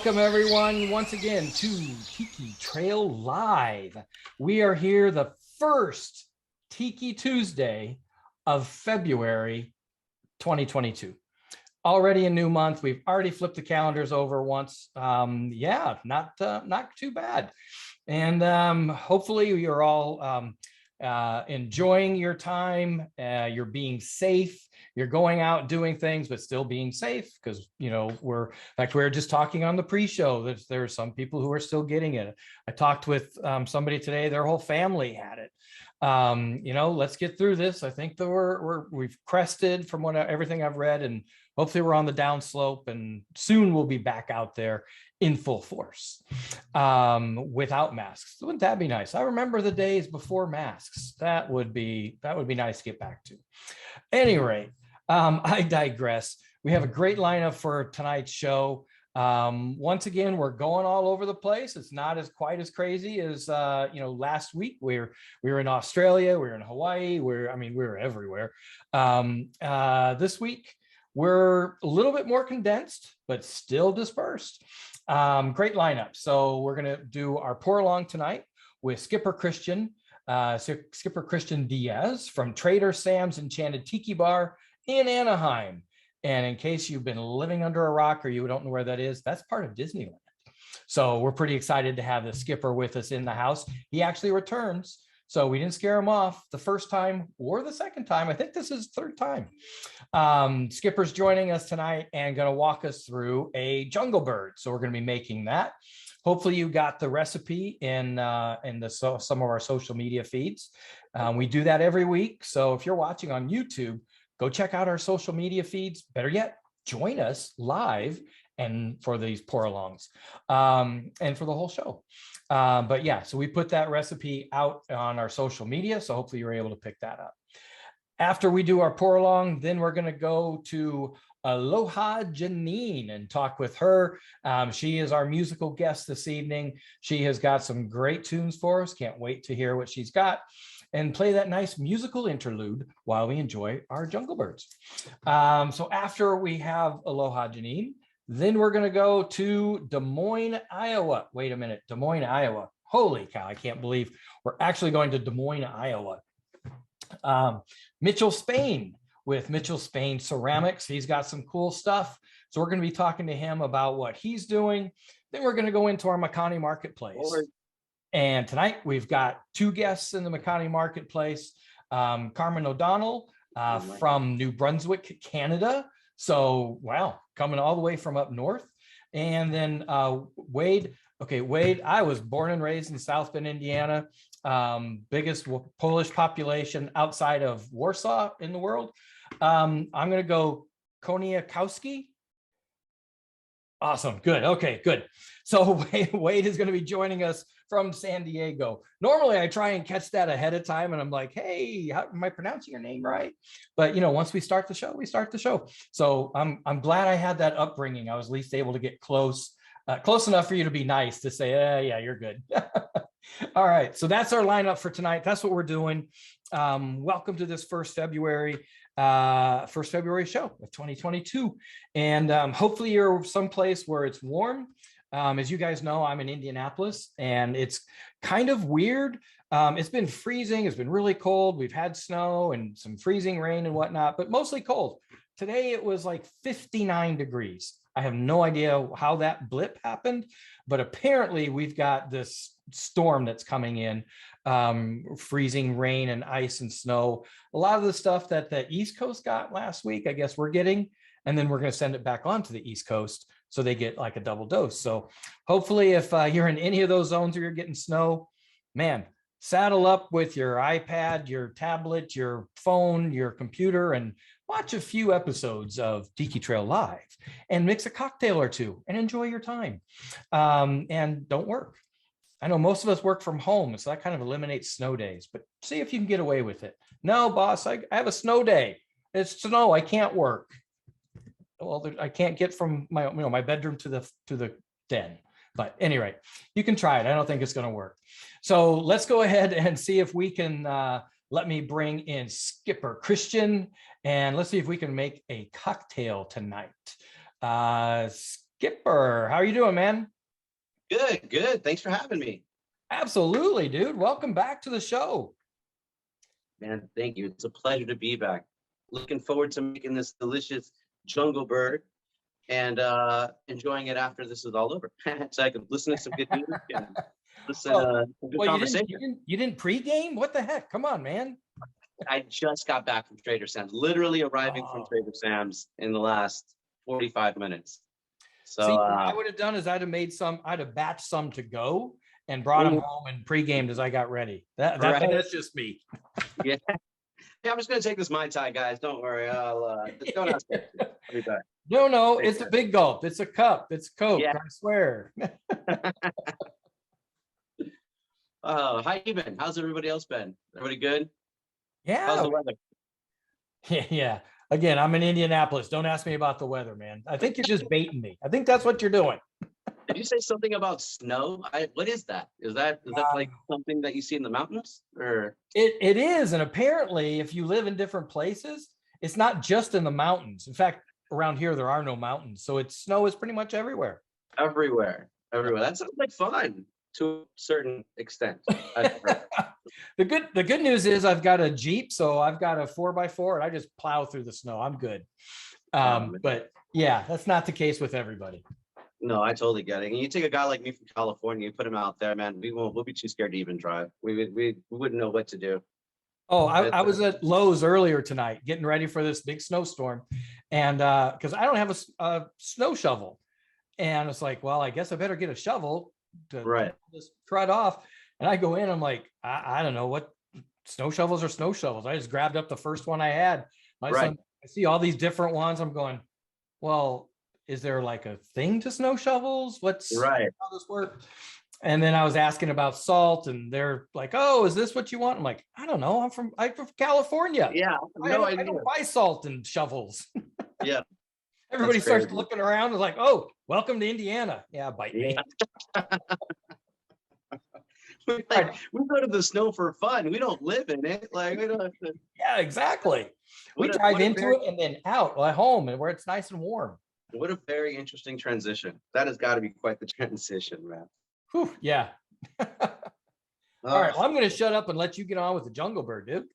Welcome everyone once again to Tiki Trail Live. We are here the first Tiki Tuesday of February 2022. Already a new month. We've already flipped the calendars over once. Yeah, not too bad. And hopefully you're all enjoying your time. You're being safe. You're going out doing things, but still being safe, because, you know, we were just talking on the pre-show that there are some people who are still getting it. I talked with somebody today, their whole family had it. You know, let's get through this. I think that we've crested from everything I've read, and hopefully we're on the downslope, and soon we'll be back out there in full force without masks. Wouldn't that be nice? I remember the days before masks. That would be nice to get back to. Any rate, I digress. We have a great lineup for tonight's show. Once again, we're going all over the place. It's not quite as crazy as last week. We were in Australia, we were in Hawaii, we were everywhere. This week we're a little bit more condensed, but still dispersed. Great lineup. So we're gonna do our pour along tonight with Skipper Cristian Diaz from Trader Sam's Enchanted Tiki Bar in Anaheim. And in case you've been living under a rock or you don't know where that is, that's part of Disneyland. So we're pretty excited to have the Skipper with us in the house. He actually returns, so we didn't scare him off the first time or the second time. I think this is the third time. Skipper's joining us tonight and going to walk us through a jungle bird. So we're going to be making that. Hopefully you got the recipe in some of our social media feeds. We do that every week. So if you're watching on YouTube, go check out our social media feeds. Better yet, join us live and for these pour-alongs and for the whole show. But yeah, so we put that recipe out on our social media. So hopefully you're able to pick that up. After we do our pour-along, then we're going to go to Aloha Janene and talk with her. She is our musical guest this evening. She has got some great tunes for us. Can't wait to hear what she's got and play that nice musical interlude while we enjoy our jungle birds. So after we have Aloha Janene, then we're going to go to Des Moines, Iowa. Wait a minute, Des Moines, Iowa. Holy cow, I can't believe we're actually going to Des Moines, Iowa. Mitchell Spain with Mitchell Spain Ceramics. He's got some cool stuff. So we're going to be talking to him about what he's doing. Then we're going to go into our Makani Marketplace. And tonight we've got two guests in the Makani Marketplace. Carmen O Donnell from New Brunswick, Canada. So, wow, coming all the way from up north. And then Wade. Okay, Wade, I was born and raised in South Bend, Indiana. Biggest Polish population outside of Warsaw in the world. I'm going to go Koniakowsky. Awesome. Good. Okay, good. So Wade is going to be joining us from San Diego. Normally I try and catch that ahead of time and I'm like, hey, how am I pronouncing your name right? But you know, once we start the show, we start the show. So I'm glad I had that upbringing. I was at least able to get close enough for you to be nice to say, yeah, you're good. All right. So that's our lineup for tonight. That's what we're doing. Welcome to this first February show of 2022. And hopefully you're someplace where it's warm. As you guys know, I'm in Indianapolis and it's kind of weird. It's been freezing. It's been really cold. We've had snow and some freezing rain and whatnot, but mostly cold. Today it was like 59 degrees. I have no idea how that blip happened, but apparently we've got this storm that's coming in, freezing rain and ice and snow. A lot of the stuff that the East Coast got last week, I guess we're getting, and then we're going to send it back onto the East Coast so they get like a double dose. So hopefully if you're in any of those zones where you're getting snow, man, saddle up with your iPad, your tablet, your phone, your computer, and watch a few episodes of Tiki Trail Live and mix a cocktail or two and enjoy your time. And don't work. I know most of us work from home, so that kind of eliminates snow days, but see if you can get away with it. No, boss, I have a snow day. It's snow, I can't work. Well, I can't get from my bedroom to the den. But anyway, you can try it. I don't think it's going to work. So let's go ahead and see if we can let me bring in Skipper Cristian, and let's see if we can make a cocktail tonight. Kipper, how are you doing, man? Good, good. Thanks for having me. Absolutely, dude. Welcome back to the show. Man, thank you. It's a pleasure to be back. Looking forward to making this delicious jungle bird and enjoying it after this is all over. So I can listen to some good music and listen to some good conversation. You didn't pregame? What the heck? Come on, man. I just got back from Trader Sam's, literally arriving from Trader Sam's in the last 45 minutes. So see, what I would have done is I'd have batched some to go and brought them home and pre-gamed as I got ready. That's just me. Yeah. Yeah, I'm just gonna take this Mai Tai, guys. Don't worry. I'll don't ask me. I'll be back. No, it's a big gulp. It's a cup. It's Coke. Yeah. I swear. How you been? How's everybody else been? Everybody good? Yeah. How's the weather? Yeah. Again, I'm in Indianapolis. Don't ask me about the weather, man. I think you're just baiting me. I think that's what you're doing. Did you say something about snow? What is that? Is that like something that you see in the mountains? Or it is, and apparently, if you live in different places, it's not just in the mountains. In fact, around here there are no mountains, so snow is pretty much everywhere. Everywhere. That sounds like fun to a certain extent. The good news is I've got a Jeep, so I've got a 4x4, and I just plow through the snow. I'm good. But yeah, that's not the case with everybody. No, I totally get it. And you take a guy like me from California, you put him out there, man, we'll be too scared to even drive. We wouldn't know what to do. Oh, I was at Lowe's earlier tonight getting ready for this big snowstorm. And because I don't have a snow shovel. And it's like, well, I guess I better get a shovel to just trud off. And I go in, I'm like, I don't know what snow shovels are snow shovels. I just grabbed up the first one I had. My son, I see all these different ones. I'm going, well, is there like a thing to snow shovels? How this work? And then I was asking about salt, and they're like, "Oh, is this what you want?" I'm like, "I don't know. I'm from California. Yeah, I don't buy salt and shovels." Yeah. Everybody starts looking around and like, "Oh, welcome to Indiana." Yeah, bite me. We go to the snow for fun. We don't live in it. Like we don't have to. Yeah, exactly. We drive into it and then out at home, and where it's nice and warm. What a very interesting transition. That has got to be quite the transition, man. Whew, yeah. All right. Well, I'm going to shut up and let you get on with the Jungle Bird, dude.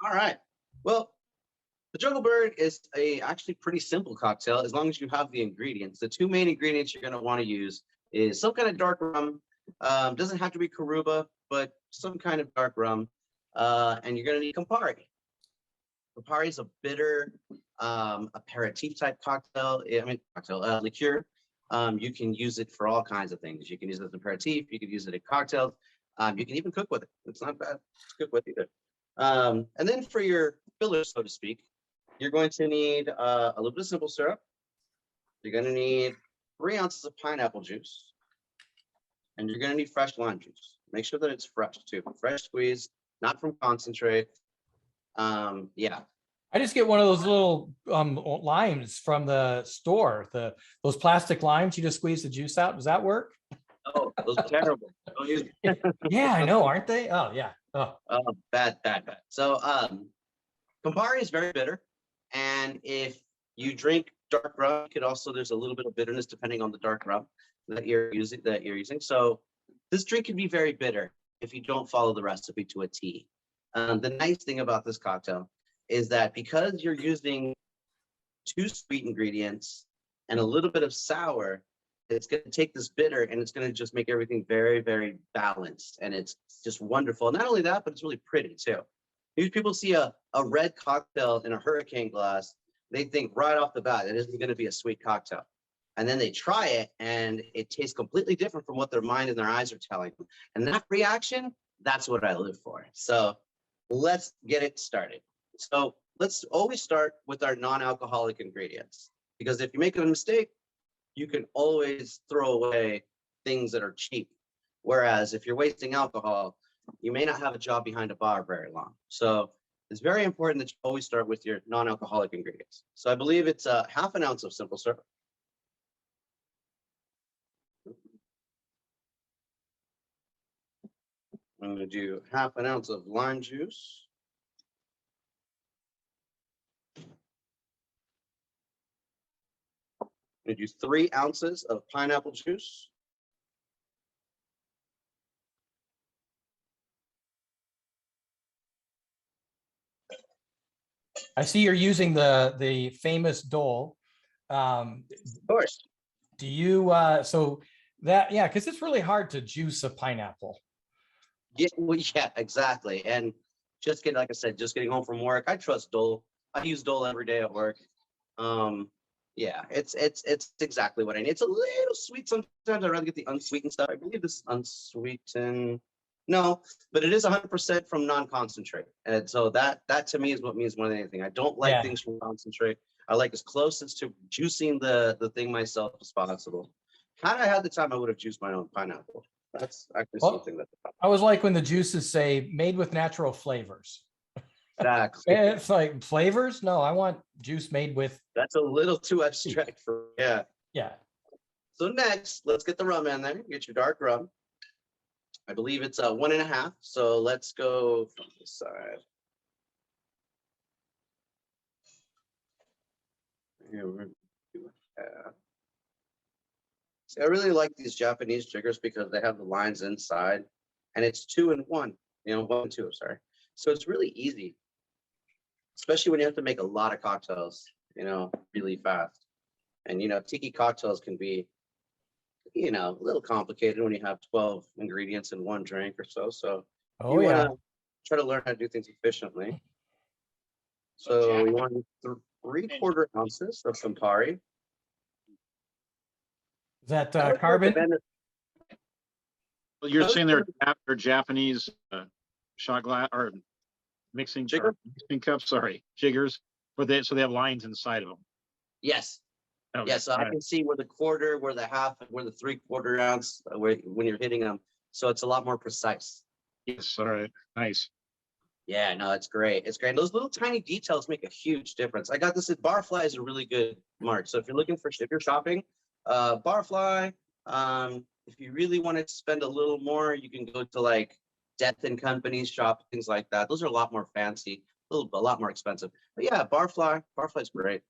All right. Well, the Jungle Bird is actually pretty simple cocktail as long as you have the ingredients. The two main ingredients you're going to want to use is some kind of dark rum. Doesn't have to be Karuba, but some kind of dark rum. And you're going to need Campari. Campari is a bitter aperitif type cocktail. Liqueur. You can use it for all kinds of things. You can use it as an aperitif. You can use it in cocktails. You can even cook with it. It's not bad to cook with either. And then for your filler, so to speak, you're going to need a little bit of simple syrup. You're going to need 3 ounces of pineapple juice. And you're going to need fresh lime juice. Make sure that it's fresh too. Fresh squeeze, not from concentrate. Yeah. I just get one of those little limes from the store. Those plastic limes, you just squeeze the juice out. Does that work? Oh, those are terrible. Don't use them. Yeah, I know, aren't they? Oh, yeah. Oh, bad. So Campari is very bitter. And if you drink dark rum, there's a little bit of bitterness depending on the dark rum that you're using. So this drink can be very bitter if you don't follow the recipe to a T. The nice thing about this cocktail is that because you're using 2 sweet ingredients and a little bit of sour, it's going to take this bitter and it's going to just make everything very, very balanced. And it's just wonderful. Not only that, but it's really pretty too. If people see a red cocktail in a hurricane glass, they think right off the bat, it isn't going to be a sweet cocktail. And then they try it and it tastes completely different from what their mind and their eyes are telling them. And that reaction, that's what I live for. So let's get it started. So let's always start with our non-alcoholic ingredients, because if you make a mistake, you can always throw away things that are cheap. Whereas if you're wasting alcohol, you may not have a job behind a bar very long. So it's very important that you always start with your non-alcoholic ingredients. So I believe it's 1/2 ounce of simple syrup. I'm going to do 1/2 ounce of lime juice. I'm gonna do 3 ounces of pineapple juice. I see you're using the famous Dole. Of course. Do you so that yeah, because it's really hard to juice a pineapple. Yeah, well, yeah, exactly. And just getting, like I said, just getting home from work, I trust Dole. I use Dole every day at work. Yeah, it's exactly what I need. It's a little sweet sometimes. I'd rather get the unsweetened stuff. I believe this is unsweetened. No, but it is 100% from non-concentrate. And so that to me is what means more than anything. I don't like things from concentrate. I like as close as to juicing the thing myself as possible. Had I had the time, I would have juiced my own pineapple. That's actually something that I was like when the juices say made with natural flavors. Exactly. It's like flavors. No, I want juice made with. That's a little too abstract for Yeah. So next, let's get the rum in there. Get your dark rum. I believe it's 1.5. So let's go from this side. Here we're doing half. See, I really like these Japanese jiggers because they have the lines inside, and it's 2 and 1. 1 and 2. Sorry. So it's really easy, especially when you have to make a lot of cocktails. Really fast. And tiki cocktails can be, a little complicated when you have 12 ingredients in one drink or so. So you want to try to learn how to do things efficiently. So we want 3/4 ounces of Campari. Is that carbon? Well, you're saying they're Japanese shot glass or mixing cups. Sorry, jiggers. So they have lines inside of them. Yes. Okay. Yeah, so I can see where the quarter, where the half, where the 3/4 ounce, when you're hitting them. So it's a lot more precise. Yes. All right. Nice. Yeah, no, it's great. It's great. Those little tiny details make a huge difference. I got this at Barfly is a really good mark. So if you're shopping, Barfly, if you really want to spend a little more, you can go to like Death and Company's shop, things like that. Those are a lot more fancy, a lot more expensive. But yeah, Barfly's great.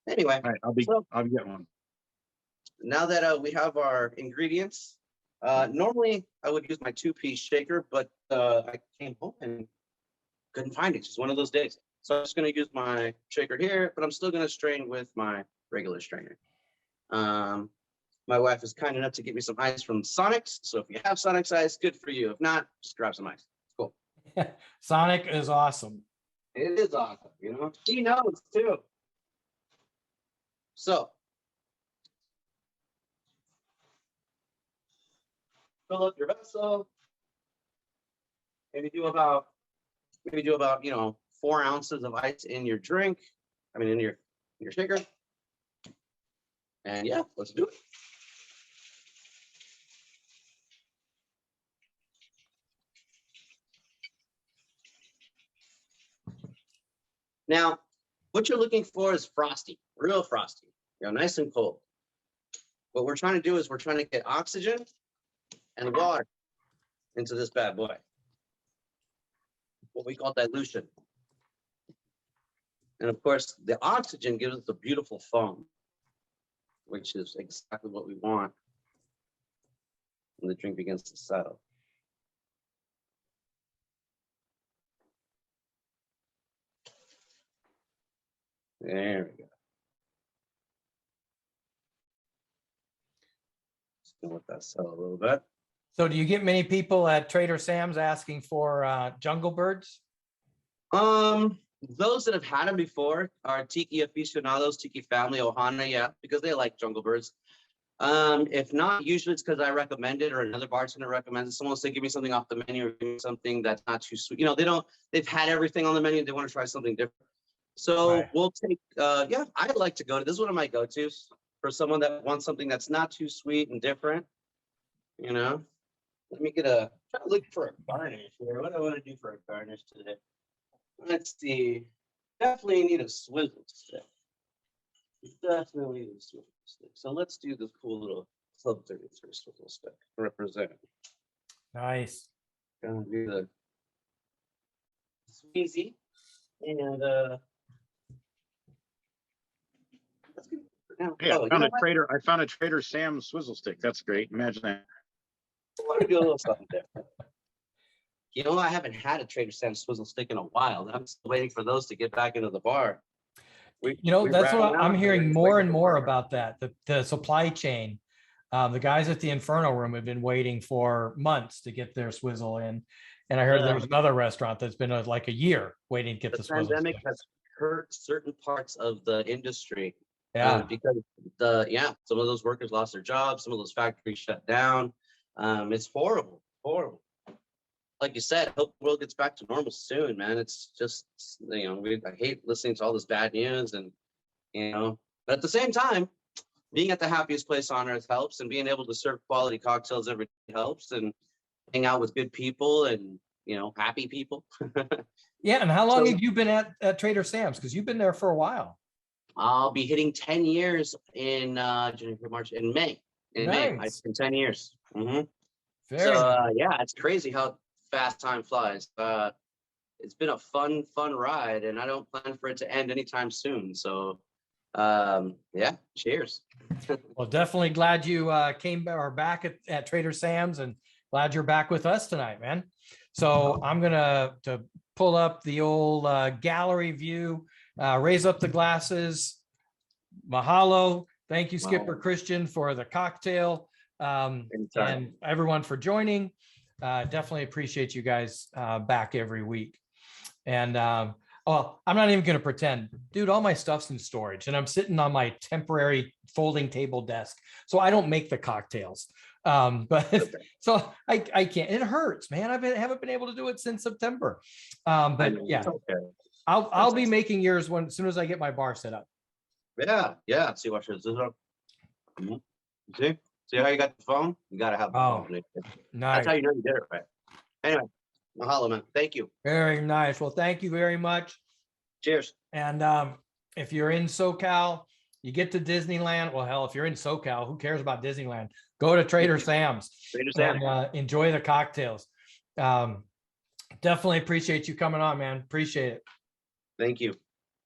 Anyway, all right, I'll get one. Now that we have our ingredients, normally I would use my 2-piece shaker, but I came home and couldn't find it. It's just one of those days. So I'm just going to use my shaker here, but I'm still going to strain with my regular strainer. My wife is kind enough to get me some ice from Sonic's. So if you have Sonic's ice, good for you. If not, just grab some ice. Cool. Sonic is awesome. It is awesome. He knows too. So fill up your vessel. Maybe do about 4 ounces of ice in your drink. In your shaker. And yeah, let's do it. Now, what you're looking for is frosty, real frosty, nice and cold. What we're trying to do is we're trying to get oxygen and water into this bad boy. What we call dilution. And of course, the oxygen gives us a beautiful foam, which is exactly what we want when the drink begins to settle. There we go. Just gonna let that settle a little bit. So do you get many people at Trader Sam's asking for jungle birds? Those that have had them before are tiki aficionados, tiki family, ohana, yeah, because they like jungle birds. If not, usually it's because I recommend it or another bartender recommends it. Someone will say, give me something off the menu or give me something that's not too sweet. They've had everything on the menu. They want to try something different. So we'll take, yeah, I like to go to, this is one of my go-tos for someone that wants something that's not too sweet and different. Let me try to look for a garnish here. What do I want to do for a garnish today? Let's see. Definitely need a swizzle stick. Definitely need a swizzle stick. So let's do this cool little Club 33 swizzle stick. Represent. Nice. Gonna do the squeezy and let's get Yeah. Hey, Oh, I found a Trader Sam's swizzle stick. That's great. Imagine that. I want to do a little something different. You know, I haven't had a Trader Sam's swizzle stick in a while. I'm still waiting for those to get back into the bar. That's what I'm hearing more and more about. about that. The supply chain. The guys at the Inferno Room have been waiting for months to get their swizzle in. And I heard there was another restaurant that's been like a year waiting to get the swizzle. Pandemic has hurt certain parts of the industry. Yeah. Because some of those workers lost their jobs, some of those factories shut down. It's horrible. Like you said, I hope the world gets back to normal soon, man. It's just, I hate listening to all this bad news and, but at the same time, being at the happiest place on earth helps, and being able to serve quality cocktails every day helps, and hang out with good people and, happy people. Yeah. And how long have you been at Trader Sam's? Because you've been there for a while. I'll be hitting 10 years in March, in May. May, it's been 10 years. Mm-hmm. It's crazy how fast time flies. It's been a fun ride, and I don't plan for it to end anytime soon. So, cheers. Well, definitely glad you back at Trader Sam's, and glad you're back with us tonight, man. So I'm gonna pull up the old gallery view, raise up the glasses. Mahalo. Thank you, Skipper Cristian, for the cocktail, and everyone for joining. Definitely appreciate you guys back every week. And I'm not even going to pretend, dude, all my stuff's in storage and I'm sitting on my temporary folding table desk. So I don't make the cocktails. So I can't, it hurts, man. I haven't been able to do it since September. I'll be making yours as soon as I get my bar set up. Yeah. See what this is. See how you got the phone? You got to have the phone. Nice. That's how you know you did it right. Anyway, mahalo, man. Thank you. Very nice. Well, thank you very much. Cheers. And if you're in SoCal, you get to Disneyland. Well, hell, if you're in SoCal, who cares about Disneyland? Go to Trader Sam's. And enjoy the cocktails. Definitely appreciate you coming on, man. Appreciate it. Thank you.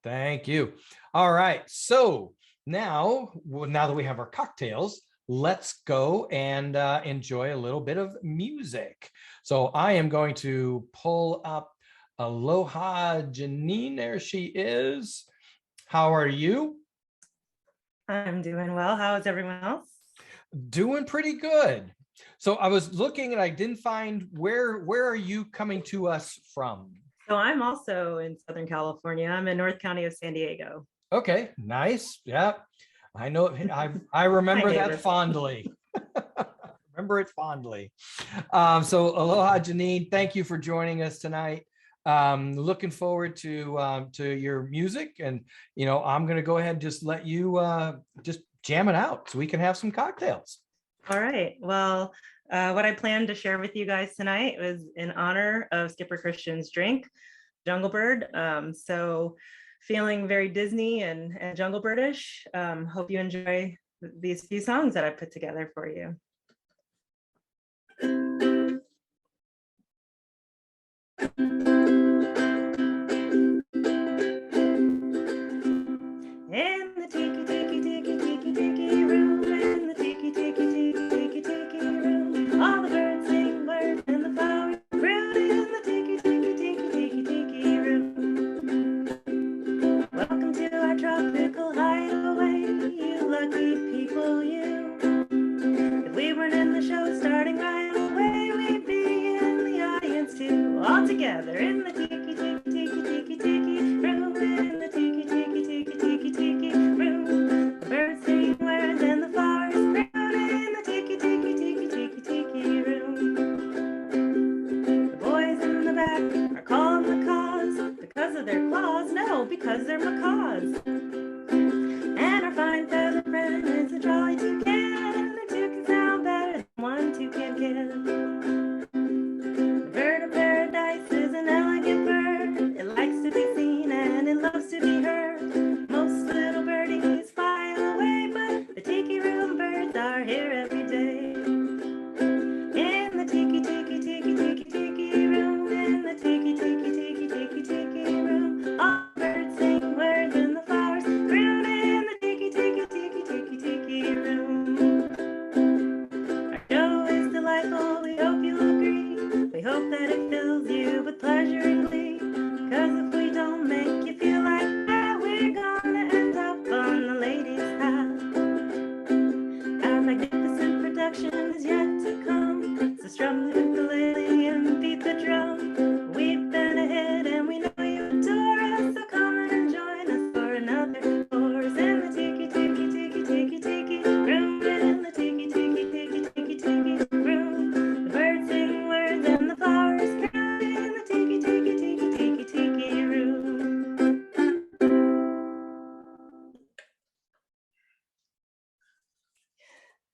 Thank you. All right. So now that we have our cocktails, let's go and enjoy a little bit of music. So I am going to pull up Aloha Janene. There she is. How are you? I'm doing well. How is everyone else? Doing pretty good. So I was looking and I didn't find where are you coming to us from? So I'm also in Southern California. I'm in North County of San Diego. Okay, nice. Yeah. I know. I remember that fondly. Remember it fondly. So Aloha Janene, thank you for joining us tonight. Looking forward to your music, and I'm going to go ahead and just let you just jam it out so we can have some cocktails. All right. Well, what I planned to share with you guys tonight was in honor of Skipper Cristian's drink, Jungle Bird. So feeling very Disney and Jungle Birdish. Hope you enjoy these few songs that I put together for you. In the tiki tiki tiki tiki tiki room, in the tiki tiki tiki tiki tiki room, all the birds sing words and the flowers fruit in the tiki tiki tiki tiki tiki room. Welcome to our tropical hideaway, you lucky people, you. If we weren't in the show starting right away, we'd be in the audience too, all together in the tiki tiki tiki tiki tiki room, in the tiki tiki tiki tiki tiki room. The birds sing words and the flowers fruit in the tiki tiki tiki tiki tiki room. The boys in the back are calling the cause because of their claws, no, because they're macaws. And our fine feather friend is a jolly toucan, and two can sound better than one toucan can. The bird of paradise is an elegant bird. It likes to be seen and it loves to be heard. Most little birdies fly away, but the tiki room birds are here every day. In the tiki tiki tiki tiki tiki room, in the tiki tiki tiki tiki tiki room, all birds sing words and the flowers fruit in the tiki tiki tiki tiki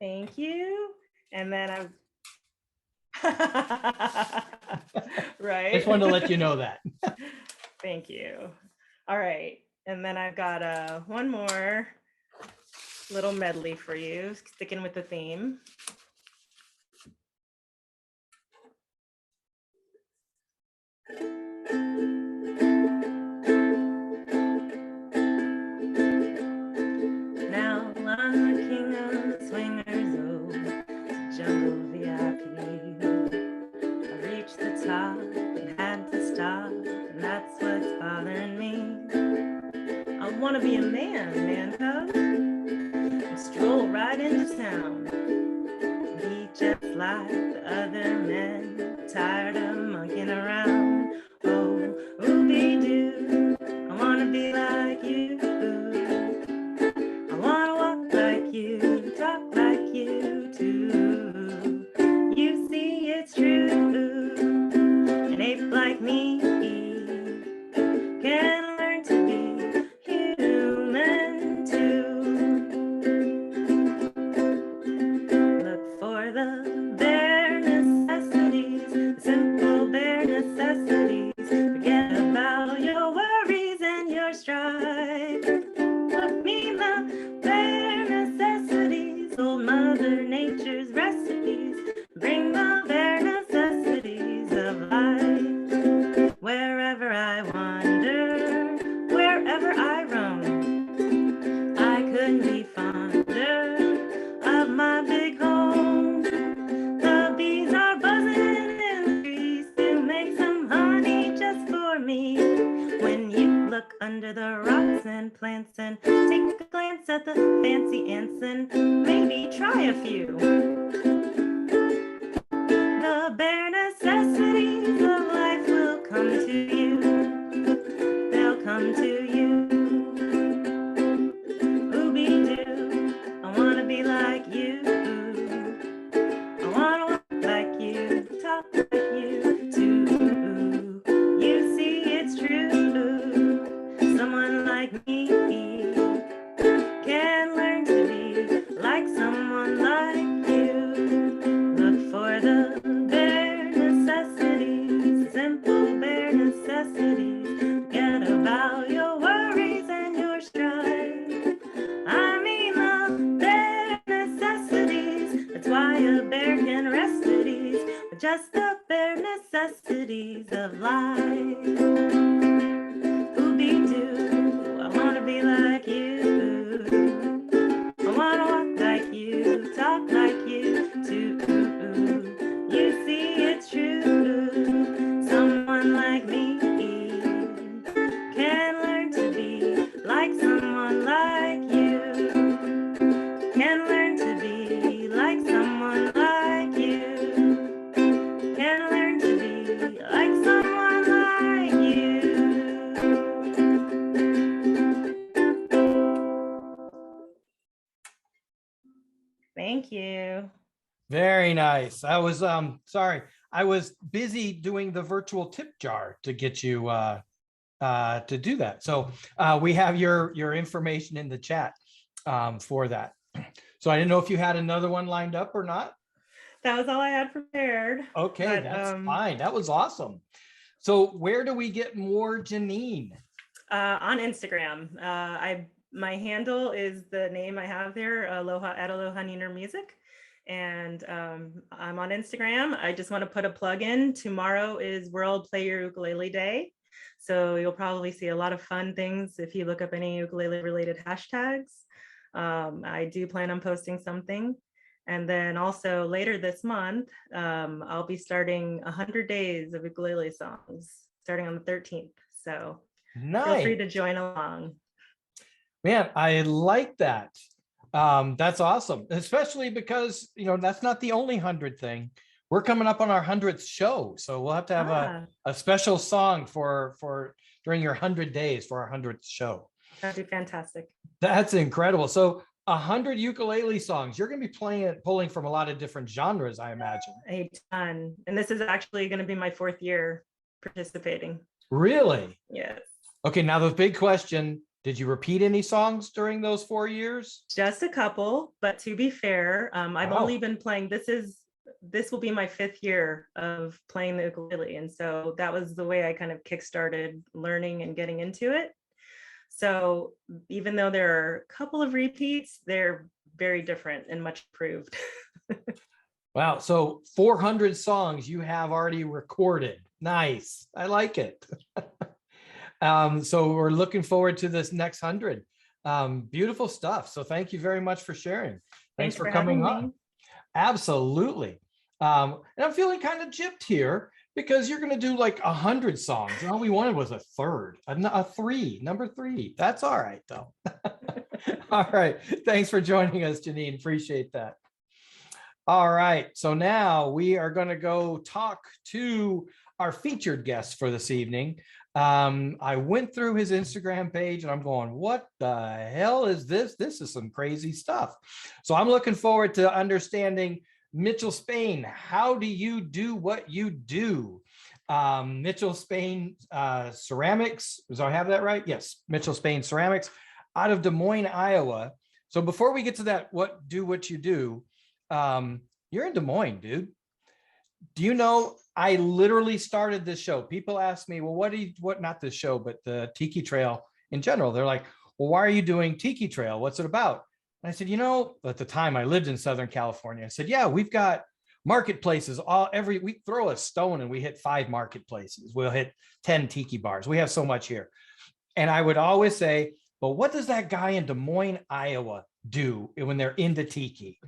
Thank you. And then I'm right. Just wanted to let you know that. Thank you. All right. And then I've got one more little medley for you, sticking with the theme. Now I'm the king of the swingers, oh, jungle VIP. I reached the top and had to stop, and that's what's bothering me. I want to be a man cub, and stroll right into town. Be just like the other men, tired of monkeying around. Oh, ooby-doo, I want to be like you. I want to walk like you, talk like you too. You see, it's true. An ape like me can learn to be human too. Look for the bare necessities, the simple bare necessities. Forget about your worries and your strife. What mean the bare necessities, old Mother Nature's recipes. Bring the bare necessities of life. Wherever I wander, wherever I roam, I couldn't be fonder of my big home. The bees are buzzing in the trees to make some honey just for me. When you look under the rocks and plants and take a glance at the fancy ants and maybe try a few. The bare necessities of life will come to you. They'll come to you. Ooby-doo, I want to be like you. I want to walk like you, talk like you too. You see, it's true. Someone like me can learn to be like someone like you. Look for the bare necessities, simple bare necessities. Forget about your worries and your strife. I mean the bare necessities. That's why a bear can rest at ease with just the bare necessities of life. Ooby-doo, I want to be like you. I want to walk like you, talk like you too. You see, it's true. Someone like me can learn to be like someone like you. Can learn to be like someone like you. Can learn to be like someone like you. Thank you. Very nice. I was sorry, I was busy doing the virtual tip jar to get you to do that. So we have your information in the chat for that. So I didn't know if you had another one lined up or not. That was all I had prepared. Okay, But, that's fine. That was awesome. So where do we get more Janene? On Instagram. My handle is the name I have there, Aloha Janene Music. And I'm on Instagram. I just want to put a plug in. Tomorrow is World Play Your Ukulele Day. So you'll probably see a lot of fun things if you look up any ukulele related hashtags. I do plan on posting something. And then also later this month, I'll be starting 100 days of ukulele songs starting on the 13th. So feel free Nice. to join along. Man, I like that. That's awesome, especially because, you know, that's not the only 100 thing. We're coming up on our 100th show, so we'll have to have a special song for during your 100 days for our 100th show. That'd be fantastic. That's incredible. So 100 ukulele songs. You're going to be pulling from a lot of different genres, I imagine. A ton. And this is actually going to be my 4th year participating. Really? Yes. Okay, now the big question, Did you repeat any songs during those 4 years? Just a couple, but to be fair, I've Wow. only been playing, this will be my 5th year of playing the ukulele. And so that was the way I kind of kickstarted learning and getting into it. So even though there are a couple of repeats, they're very different and much improved. Wow. So 400 songs you have already recorded. Nice. I like it. So we're looking forward to this next 100. Beautiful stuff. So thank you very much for sharing. Thanks for coming having on. me. Absolutely. And I'm feeling kind of gypped here because you're going to do like 100 songs. And all we wanted was a third, number 3. That's all right, though. All right. Thanks for joining us, Janene. Appreciate that. All right. So now we are going to go talk to our featured guest for this evening. I went through his Instagram page and I'm going, what the hell is this? This is some crazy stuff. So I'm looking forward to understanding Mitchell Spain. How do you do what you do? Mitchell Spain Ceramics. Do I have that right? Yes. Mitchell Spain Ceramics out of Des Moines, Iowa. So before we get to that, what you do, you're in Des Moines, dude. Do you know, I literally started this show. People ask me, well, not this show, but the Tiki Trail in general. They're like, well, why are you doing Tiki Trail? What's it about? And I said, at the time I lived in Southern California. I said, yeah, we've got marketplaces we throw a stone and we hit 5 marketplaces. We'll hit 10 tiki bars. We have so much here. And I would always say, well, what does that guy in Des Moines, Iowa do when they're into tiki?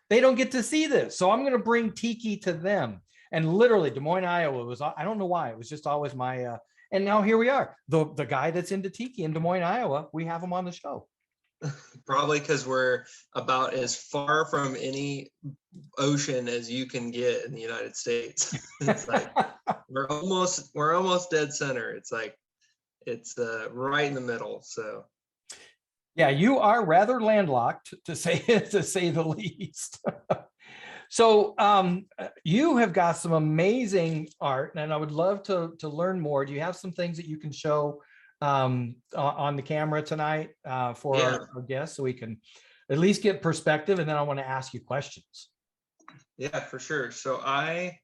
They don't get to see this. So I'm going to bring tiki to them. And literally Des Moines, Iowa was, I don't know why, it was just always my, and now here we are. The guy that's into tiki in Des Moines, Iowa, we have him on the show. Probably because we're about as far from any ocean as you can get in the United States. It's like we're almost dead center. It's like it's right in the middle. So yeah, you are rather landlocked to say the least. So you have got some amazing art, and I would love to learn more. Do you have some things that you can show on the camera tonight for our guests, so we can at least get perspective, and then I want to ask you questions. Yeah, for sure. So I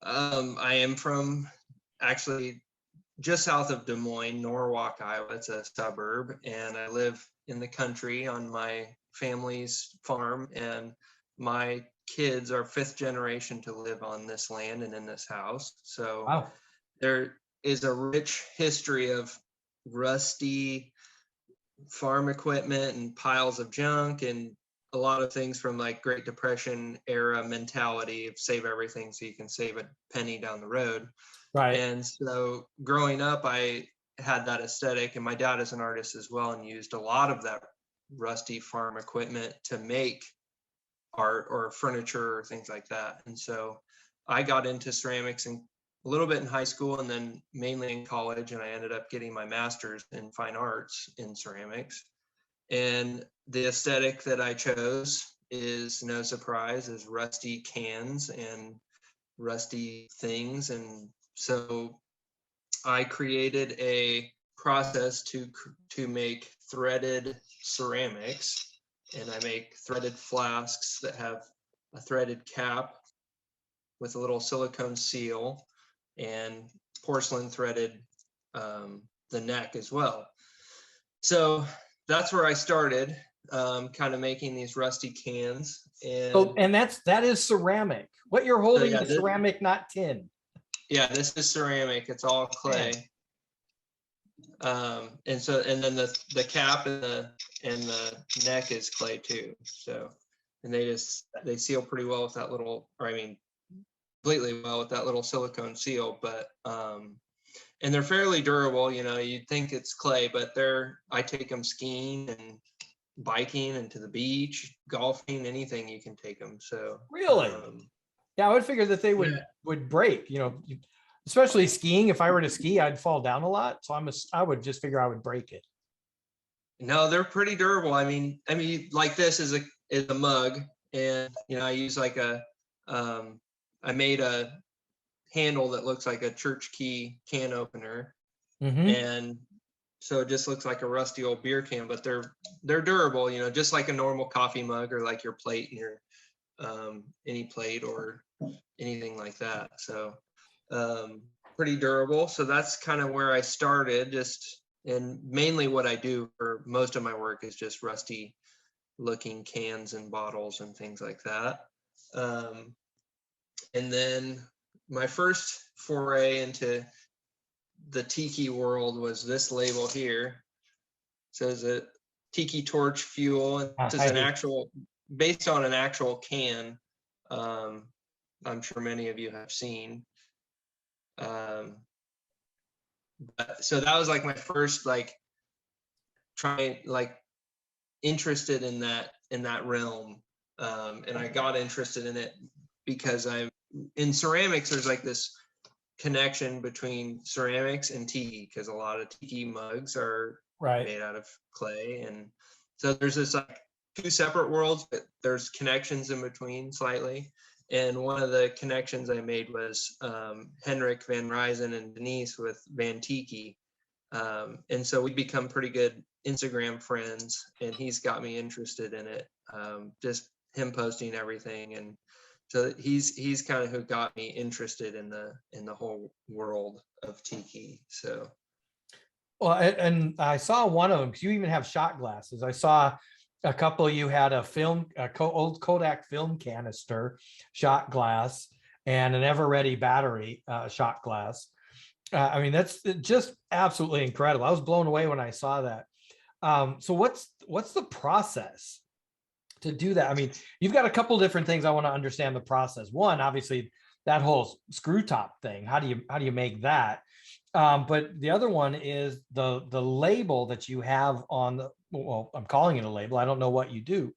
am from actually just south of Des Moines, Norwalk, Iowa. It's a suburb, and I live in the country on my family's farm, and my kids are 5th generation to live on this land and in this house. So wow. There is a rich history of rusty farm equipment and piles of junk and a lot of things from like Great Depression era mentality of save everything so you can save a penny down the road. Right. And so growing up, I had that aesthetic, and my dad is an artist as well and used a lot of that rusty farm equipment to make art or furniture or things like that. And so I got into ceramics a little bit in high school and then mainly in college, and I ended up getting my master's in fine arts in ceramics. And the aesthetic that I chose is, no surprise, is rusty cans and rusty things. And so I created a process to make threaded ceramics. And I make threaded flasks that have a threaded cap with a little silicone seal and porcelain threaded the neck as well. So that's where I started, kind of making these rusty cans. And that is ceramic. What you're holding is ceramic, not tin. Yeah, this is ceramic. It's all clay. And then the cap and the neck is clay too. So, and they seal pretty well with that little, completely well with that little silicone seal, but and they're fairly durable. You'd think it's clay, but I take them skiing and biking and to the beach, golfing, anything you can take them. So really, yeah, I would figure that they would break. Especially skiing. If I were to ski, I'd fall down a lot. So I would just figure I would break it. No, they're pretty durable. I mean, like this is a mug, and I use like I made a handle that looks like a church key can opener, and So it just looks like a rusty old beer can, but they're durable, you know, just like a normal coffee mug or like your plate and your any plate or anything like that. So pretty durable. So that's kind of where I started, and mainly what I do for most of my work is just rusty looking cans and bottles and things like that. And then my first foray into the tiki world was this label here. It says a tiki torch fuel, and this is an actual, based on an actual can. I'm sure many of you have seen. But, so that was like my first interested in that realm. And I got interested in it because in ceramics, there's like this connection between ceramics and tiki, because a lot of tiki mugs are made out of clay. And so there's this like two separate worlds, but there's connections in between slightly. And one of the connections I made was Henrik Van Ryzen and Denise with Van Tiki. And so we become pretty good Instagram friends, and he's got me interested in it. Just him posting everything. And so he's kind of who got me interested in the whole world of tiki. So. Well, and I saw one of them, because you even have shot glasses. I saw a couple, you had old Kodak film canister shot glass and an ever-ready battery shot glass. I mean, that's just absolutely incredible. I was blown away when I saw that. So what's the process to do that? I mean, you've got a couple different things I want to understand the process. One, obviously, that whole screw top thing. How do you make that? But the other one is the label that you have on the, well, I'm calling it a label. I don't know what you do,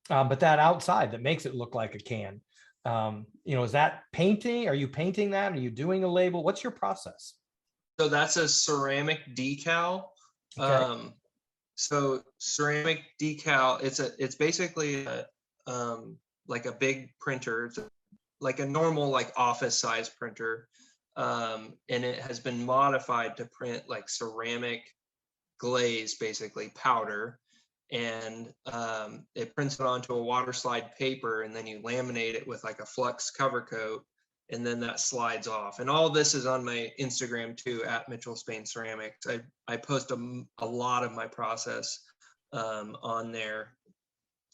but that outside that makes it look like a can. Is that painting? Are you painting that? Are you doing a label? What's your process? So that's a ceramic decal. Okay. So ceramic decal, it's basically like a big printer. It's like a normal like office size printer. And it has been modified to print like ceramic glaze, basically powder, and it prints it onto a water slide paper, and then you laminate it with like a flux cover coat, and then that slides off. And all this is on my Instagram too, at Mitchell Spain Ceramics. I post a lot of my process on there,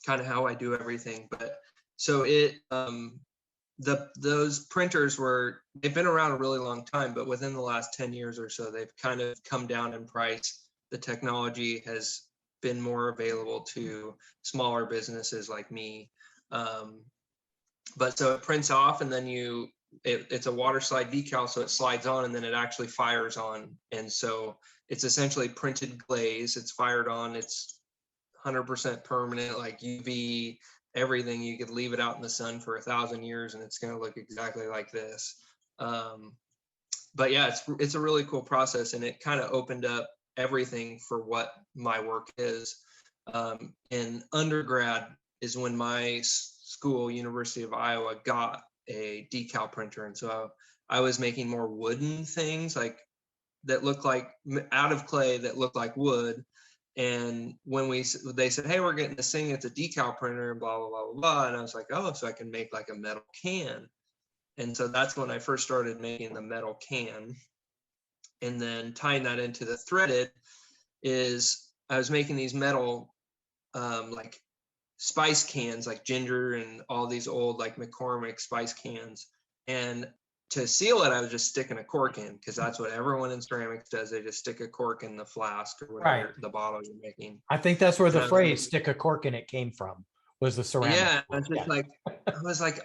kind of how I do everything. But so those printers they've been around a really long time, but within the last 10 years or so, they've kind of come down in price. The technology has been more available to smaller businesses like me. But so it prints off, and then it's a water slide decal, so it slides on and then it actually fires on. And so it's essentially printed glaze. It's fired on, it's 100% permanent, like UV, everything. You could leave it out in the sun for 1,000 years and it's going to look exactly like this. But yeah, it's a really cool process, and it kind of opened up everything for what my work is. In undergrad is when my school, University of Iowa, got a decal printer. And so I was making more wooden things like that look like out of clay that look like wood. And when they said, hey, we're getting this thing, it's a decal printer and blah, blah, blah, blah, blah. And I was like, oh, so I can make like a metal can. And so that's when I first started making the metal can. And then tying that into the threaded is I was making these metal like spice cans, like ginger and all these old like McCormick spice cans. And to seal it, I was just sticking a cork in, because that's what everyone in ceramics does. They just stick a cork in the flask or whatever the bottle you're making. I think that's where the phrase "stick a cork in it" came from, was the ceramic. Yeah, I was like,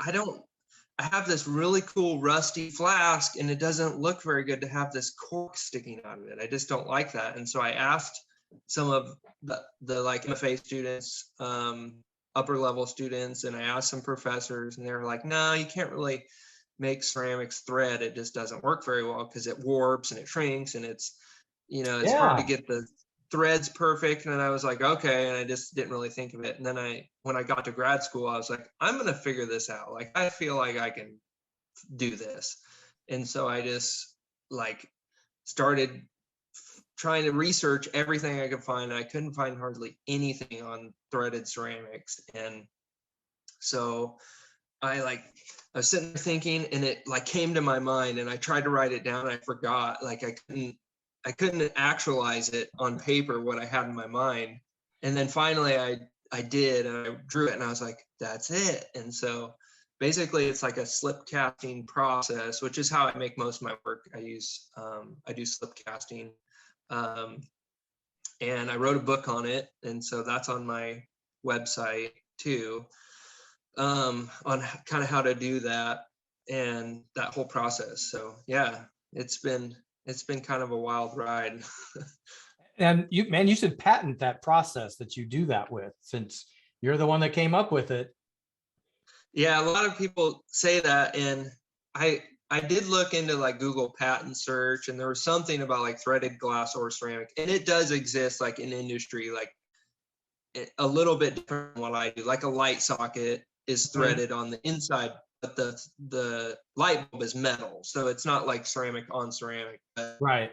I have this really cool rusty flask, and it doesn't look very good to have this cork sticking out of it. I just don't like that. And so I asked some of the like MFA students, upper level students, and I asked some professors, and they were like, no, you can't really make ceramics thread. It just doesn't work very well because it warps and it shrinks, and it's hard to get the threads perfect. And I was like, okay. And I just didn't really think of it. And then when I got to grad school, I was like, I'm going to figure this out. Like, I feel like I can do this. And so I just like started trying to research everything I could find. I couldn't find hardly anything on threaded ceramics. And so I was sitting there thinking, and it like came to my mind, and I tried to write it down. And I forgot, like I couldn't actualize it on paper, what I had in my mind. And then finally I did, and I drew it, and I was like, that's it. And so basically it's like a slip casting process, which is how I make most of my work. I do slip casting. And I wrote a book on it. And so that's on my website too, on kind of how to do that and that whole process. So yeah, it's been kind of a wild ride. And you should patent that process that you do that with, since you're the one that came up with it. Yeah, a lot of people say that, and I did look into like Google patent search, and there was something about like threaded glass or ceramic, and it does exist like in industry, like a little bit different from what I do. Like a light socket is threaded on the inside, but the light bulb is metal, so it's not like ceramic on ceramic. But Right.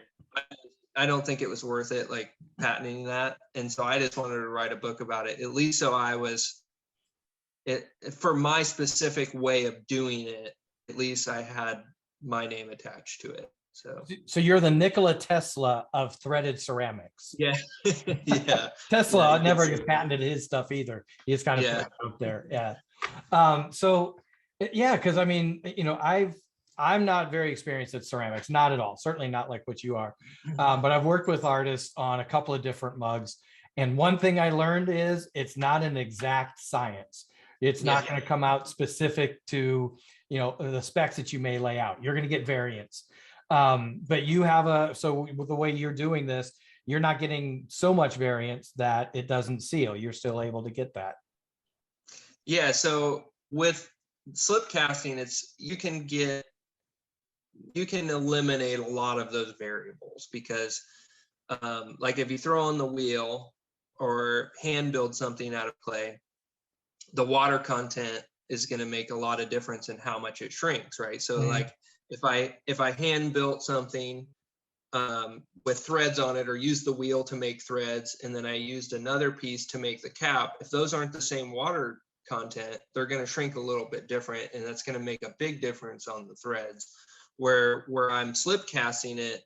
I don't think it was worth it, like patenting that, and so I just wanted to write a book about it, at least so I was it for my specific way of doing it. At least I had my name attached to it. So you're the Nikola Tesla of threaded ceramics. yeah. Yeah. Tesla Yeah, never it's- patented his stuff either. He just kind of Yeah. put it up there. Yeah. So yeah, because I mean, I'm not very experienced at ceramics, not at all. Certainly not like what you are. But I've worked with artists on a couple of different mugs. And one thing I learned is it's not an exact science. It's not going to come out specific to, the specs that you may lay out. You're going to get variants. But you have so with the way you're doing this, you're not getting so much variance that it doesn't seal. You're still able to get that. Yeah. So with slip casting, you can eliminate a lot of those variables, because like if you throw on the wheel or hand build something out of clay, the water content is going to make a lot of difference in how much it shrinks, right? So like if I hand built something with threads on it, or use the wheel to make threads, and then I used another piece to make the cap, if those aren't the same water content, they're going to shrink a little bit different, and that's going to make a big difference on the threads. Where I'm slip casting it,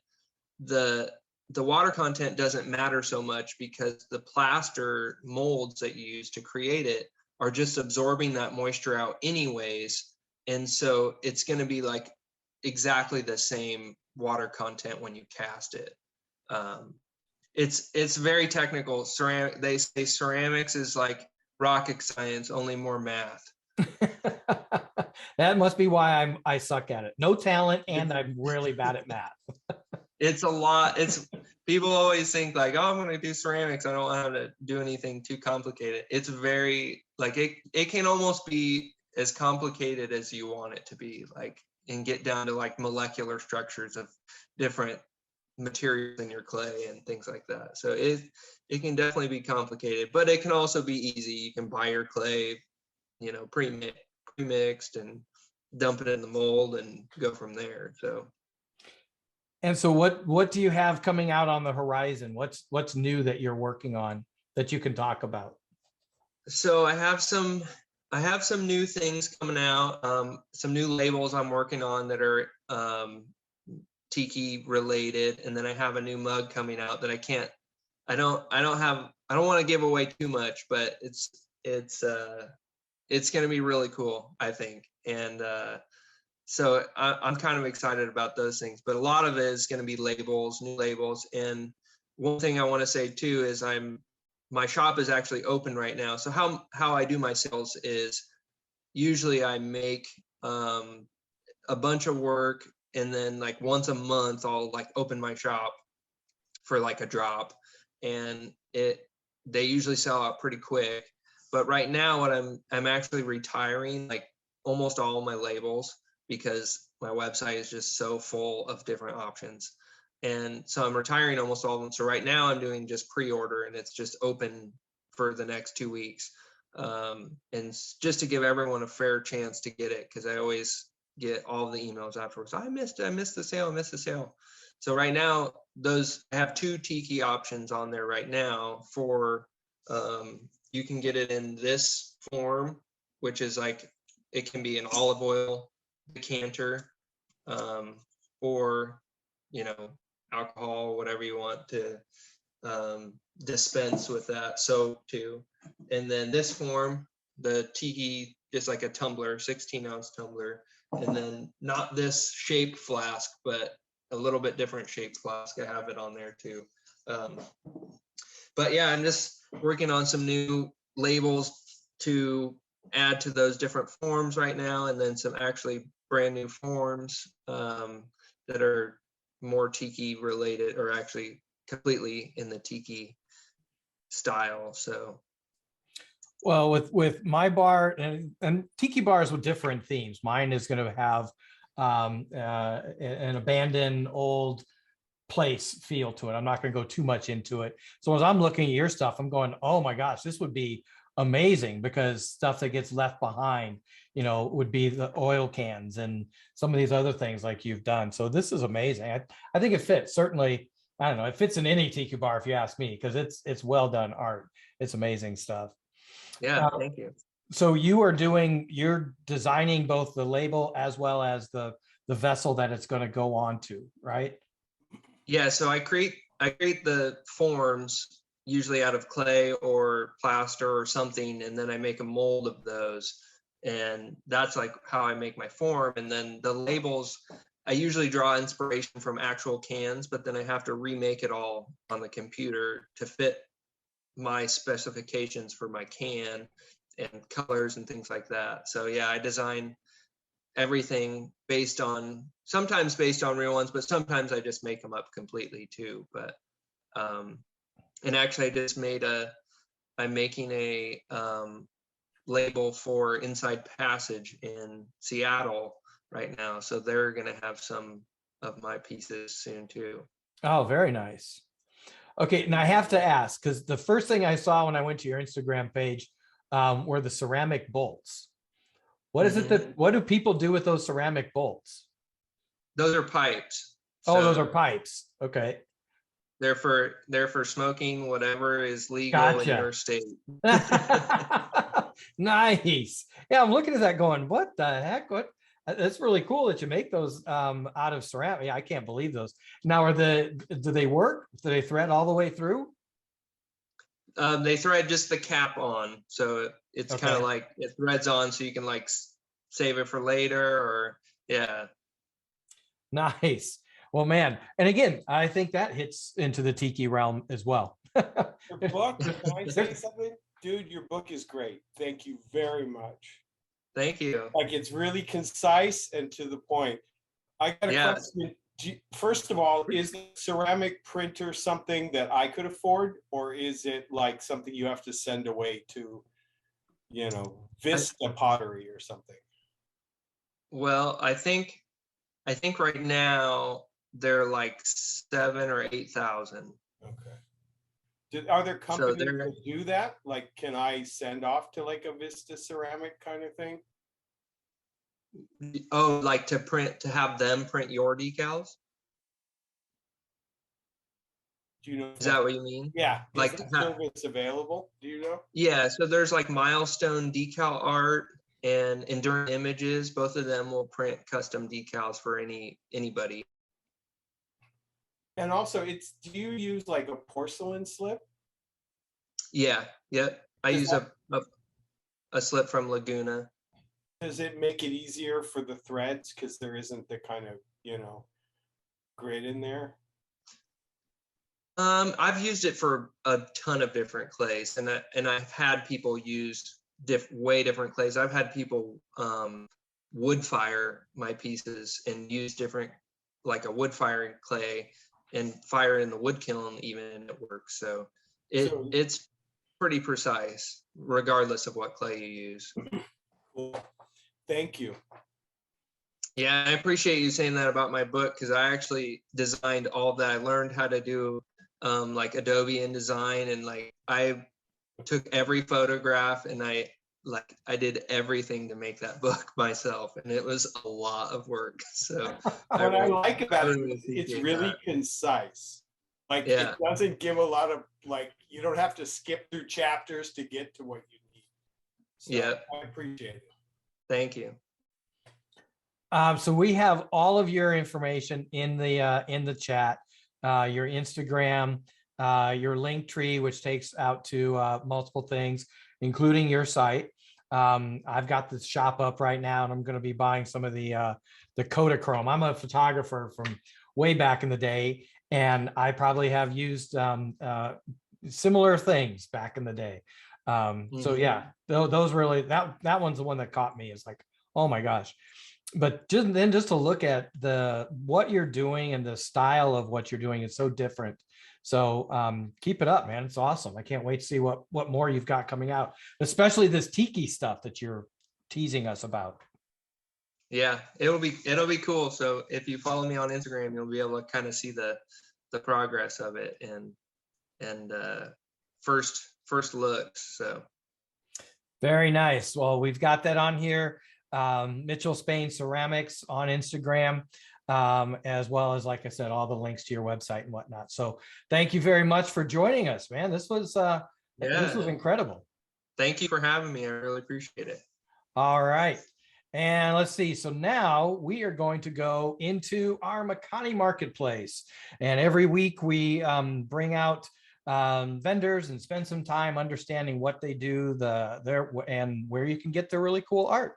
the water content doesn't matter so much, because the plaster molds that you use to create it are just absorbing that moisture out anyways. And so it's going to be like exactly the same water content when you cast it. It's very technical. They say ceramics is like rocket science, only more math. That must be why I suck at it. No talent, and I'm really bad at math. It's a lot. People always think like, oh, I'm going to do ceramics, I don't have to do anything too complicated. It's very like it can almost be as complicated as you want it to be, like, and get down to like molecular structures of different materials in your clay and things like that. So it can definitely be complicated, but it can also be easy. You can buy your clay, pre-mixed, and dump it in the mold and go from there. So. And so what do you have coming out on the horizon? What's new that you're working on that you can talk about? So I have some new things coming out, some new labels I'm working on that are tiki related, and then I have a new mug coming out that I don't want to give away too much, but it's going to be really cool, I think. And so I'm kind of excited about those things, but a lot of it is going to be new labels. And one thing I want to say too is my shop is actually open right now. So how I do my sales is usually I make a bunch of work, and then like once a month I'll like open my shop for like a drop, and they usually sell out pretty quick. But right now what I'm actually retiring like almost all my labels, because my website is just so full of different options. And so I'm retiring almost all of them. So right now I'm doing just pre-order, and it's just open for the next 2 weeks. And just to give everyone a fair chance to get it, because I always get all the emails afterwards. I missed the sale. So right now, I have 2 tiki options on there right now for, you can get it in this form, which is like, it can be an olive oil decanter, or, you know, alcohol, whatever you want to dispense with that soap too. And then this form, the tiki is like a tumbler, 16-ounce tumbler, and then not this shaped flask, but a little bit different shaped flask. I have it on there too. But yeah, I'm just working on some new labels to add to those different forms right now, and then some actually brand new forms that are more tiki related, or actually completely in the tiki style. So Well, with my bar and tiki bars with different themes. Mine is going to have an abandoned old place feel to it. I'm not going to go too much into it. So as I'm looking at your stuff, I'm going, oh my gosh, this would be amazing, because stuff that gets left behind, you know, would be the oil cans and some of these other things like you've done. So this is amazing. I think it fits. Certainly, I don't know, it fits in any tiki bar if you ask me, because it's well done art. It's amazing stuff. yeah, thank you. So you're designing both the label as well as the vessel that it's going to go on to, right? Yeah, so I create the forms usually out of clay or plaster or something, and then I make a mold of those, and that's like how I make my form. And then the labels, I usually draw inspiration from actual cans, but then I have to remake it all on the computer to fit my specifications for my can and colors and things like that. So yeah, I design everything sometimes based on real ones, but sometimes I just make them up completely too. But and actually I'm making a label for Inside Passage in Seattle right now, so they're gonna have some of my pieces soon too. Oh, very nice. Okay, and I have to ask, because the first thing I saw when I went to your Instagram page were the ceramic bolts. What is it that, what do people do with those ceramic bolts? Those are pipes. Oh, those So are pipes. Okay. they're for smoking whatever is legal in your state. Nice. Yeah, I'm looking at that going, what the heck? What? That's really cool that you make those out of ceramic. Yeah, I can't believe those. Now, do they work? Do they thread all the way through? They thread just the cap on, so it's Okay. kind of like it threads on, so you can like save it for later, or yeah. Nice. Well, man. And again, I think that hits into the tiki realm as well. Your book, can I say something? Dude, your book is great. Thank you very much. Thank you. Like, it's really concise and to the point. I got a Yeah. question. First of all, is the ceramic printer something that I could afford, or is it like something you have to send away to, you know, Vista Pottery or something? Well, I think right now they're like 7,000 or 8,000. Okay. Are there companies they're- that do that? Like, can I send off to like a Vista Ceramic kind of thing? Oh, like to have them print your decals? Do you know? Is that what you mean? Yeah. like Is that to have- service available? Do you know? Yeah, so there's like Milestone decal art and Enduring Images. Both of them will print custom decals for anybody. And also, do you use like a porcelain slip? Yeah, yep. I Does use a slip from Laguna. Does it make it easier for the threads because there isn't the kind of, you know, grid in there? I've used it for a ton of different clays, and I've had people use way different clays. I've had people wood fire my pieces and use different, like a wood firing clay, and fire in the wood kiln even, and it works. So it's pretty precise regardless of what clay you use. Cool. Thank you. Yeah, I appreciate you saying that about my book, because I actually designed all of that. I learned how to do like Adobe InDesign, and like I took every photograph and I like I did everything to make that book myself, and it was a lot of work. So What I like about it really is it's appreciate really that. concise. Like Yeah. it doesn't give a lot of like you don't have to skip through chapters to get to what you need. So Yeah. I appreciate it. Thank you. So we have all of your information in the chat, your Instagram, your link tree, which takes out to multiple things, including your site. I've got the shop up right now, and I'm going to be buying some of the Kodachrome. I'm a photographer from way back in the day, and I probably have used similar things back in the day. So yeah, those really that one's the one that caught me. It's like, oh my gosh. But just to look at what you're doing and the style of what you're doing is so different. So keep it up, man. It's awesome. I can't wait to see what more you've got coming out, especially this tiki stuff that you're teasing us about. Yeah, it'll be cool. So if you follow me on Instagram, you'll be able to kind of see the progress of it and first looks. So very nice. Well, we've got that on here. Mitchell Spain Ceramics on Instagram, as well as, like I said, all the links to your website and whatnot. So thank you very much for joining us, man. This was incredible. Thank you for having me. I really appreciate it. All right. And let's see. So now we are going to go into our Makani Marketplace. And every week we bring out vendors and spend some time understanding what they do, and where you can get their really cool art.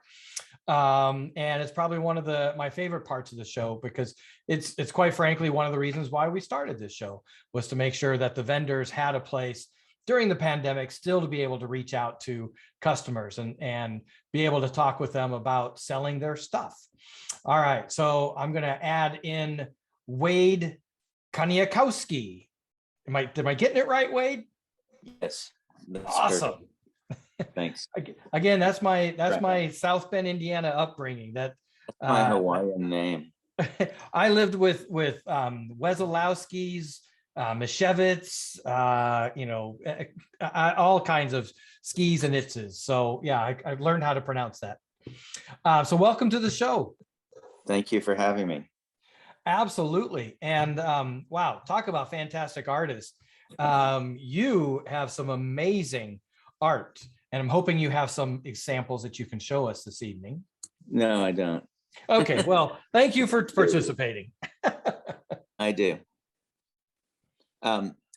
And it's probably one of my favorite parts of the show, because it's quite frankly one of the reasons why we started this show, was to make sure that the vendors had a place during the pandemic still to be able to reach out to customers and be able to talk with them about selling their stuff. All right, so I'm going to add in Wade Koniakowsky. Am I getting it right, Wade? Yes. That's awesome. Perfect. Thanks. Again, that's my South Bend, Indiana upbringing. That's my Hawaiian name. I lived with Wesolowski's, Mishevitz, all kinds of skis and itzes. So yeah, I've learned how to pronounce that. So welcome to the show. Thank you for having me. Absolutely. And wow, talk about fantastic artists. You have some amazing art, and I'm hoping you have some examples that you can show us this evening. No, I don't. Okay, well, thank you for participating. I do.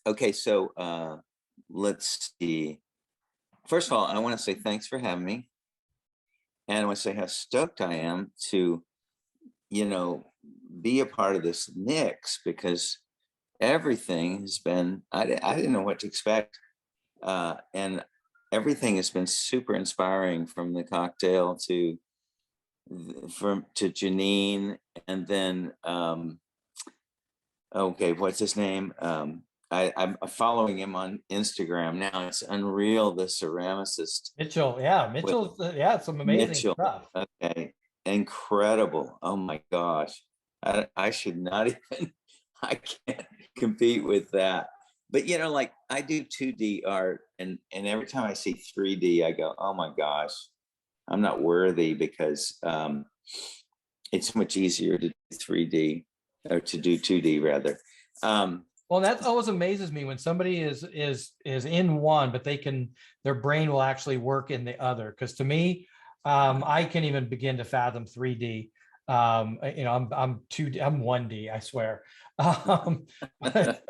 Okay, so let's see. First of all, I want to say thanks for having me. And I want to say how stoked I am to, be a part of this mix, because everything has been, I didn't know what to expect. And everything has been super inspiring, from the cocktail to Janene, and then okay, what's his name? I'm following him on Instagram now. It's unreal, the ceramicist. Mitchell, yeah, Mitchell's some amazing stuff. Okay, incredible. Oh my gosh, I should not even. I can't compete with that. But like, I do 2D art, and every time I see 3D, I go, oh my gosh, I'm not worthy, because it's much easier to do 3D, or to do 2D rather. Well, that always amazes me when somebody is in one, but their brain will actually work in the other. Because to me, I can't even begin to fathom 3D. I'm 1D, I swear. But,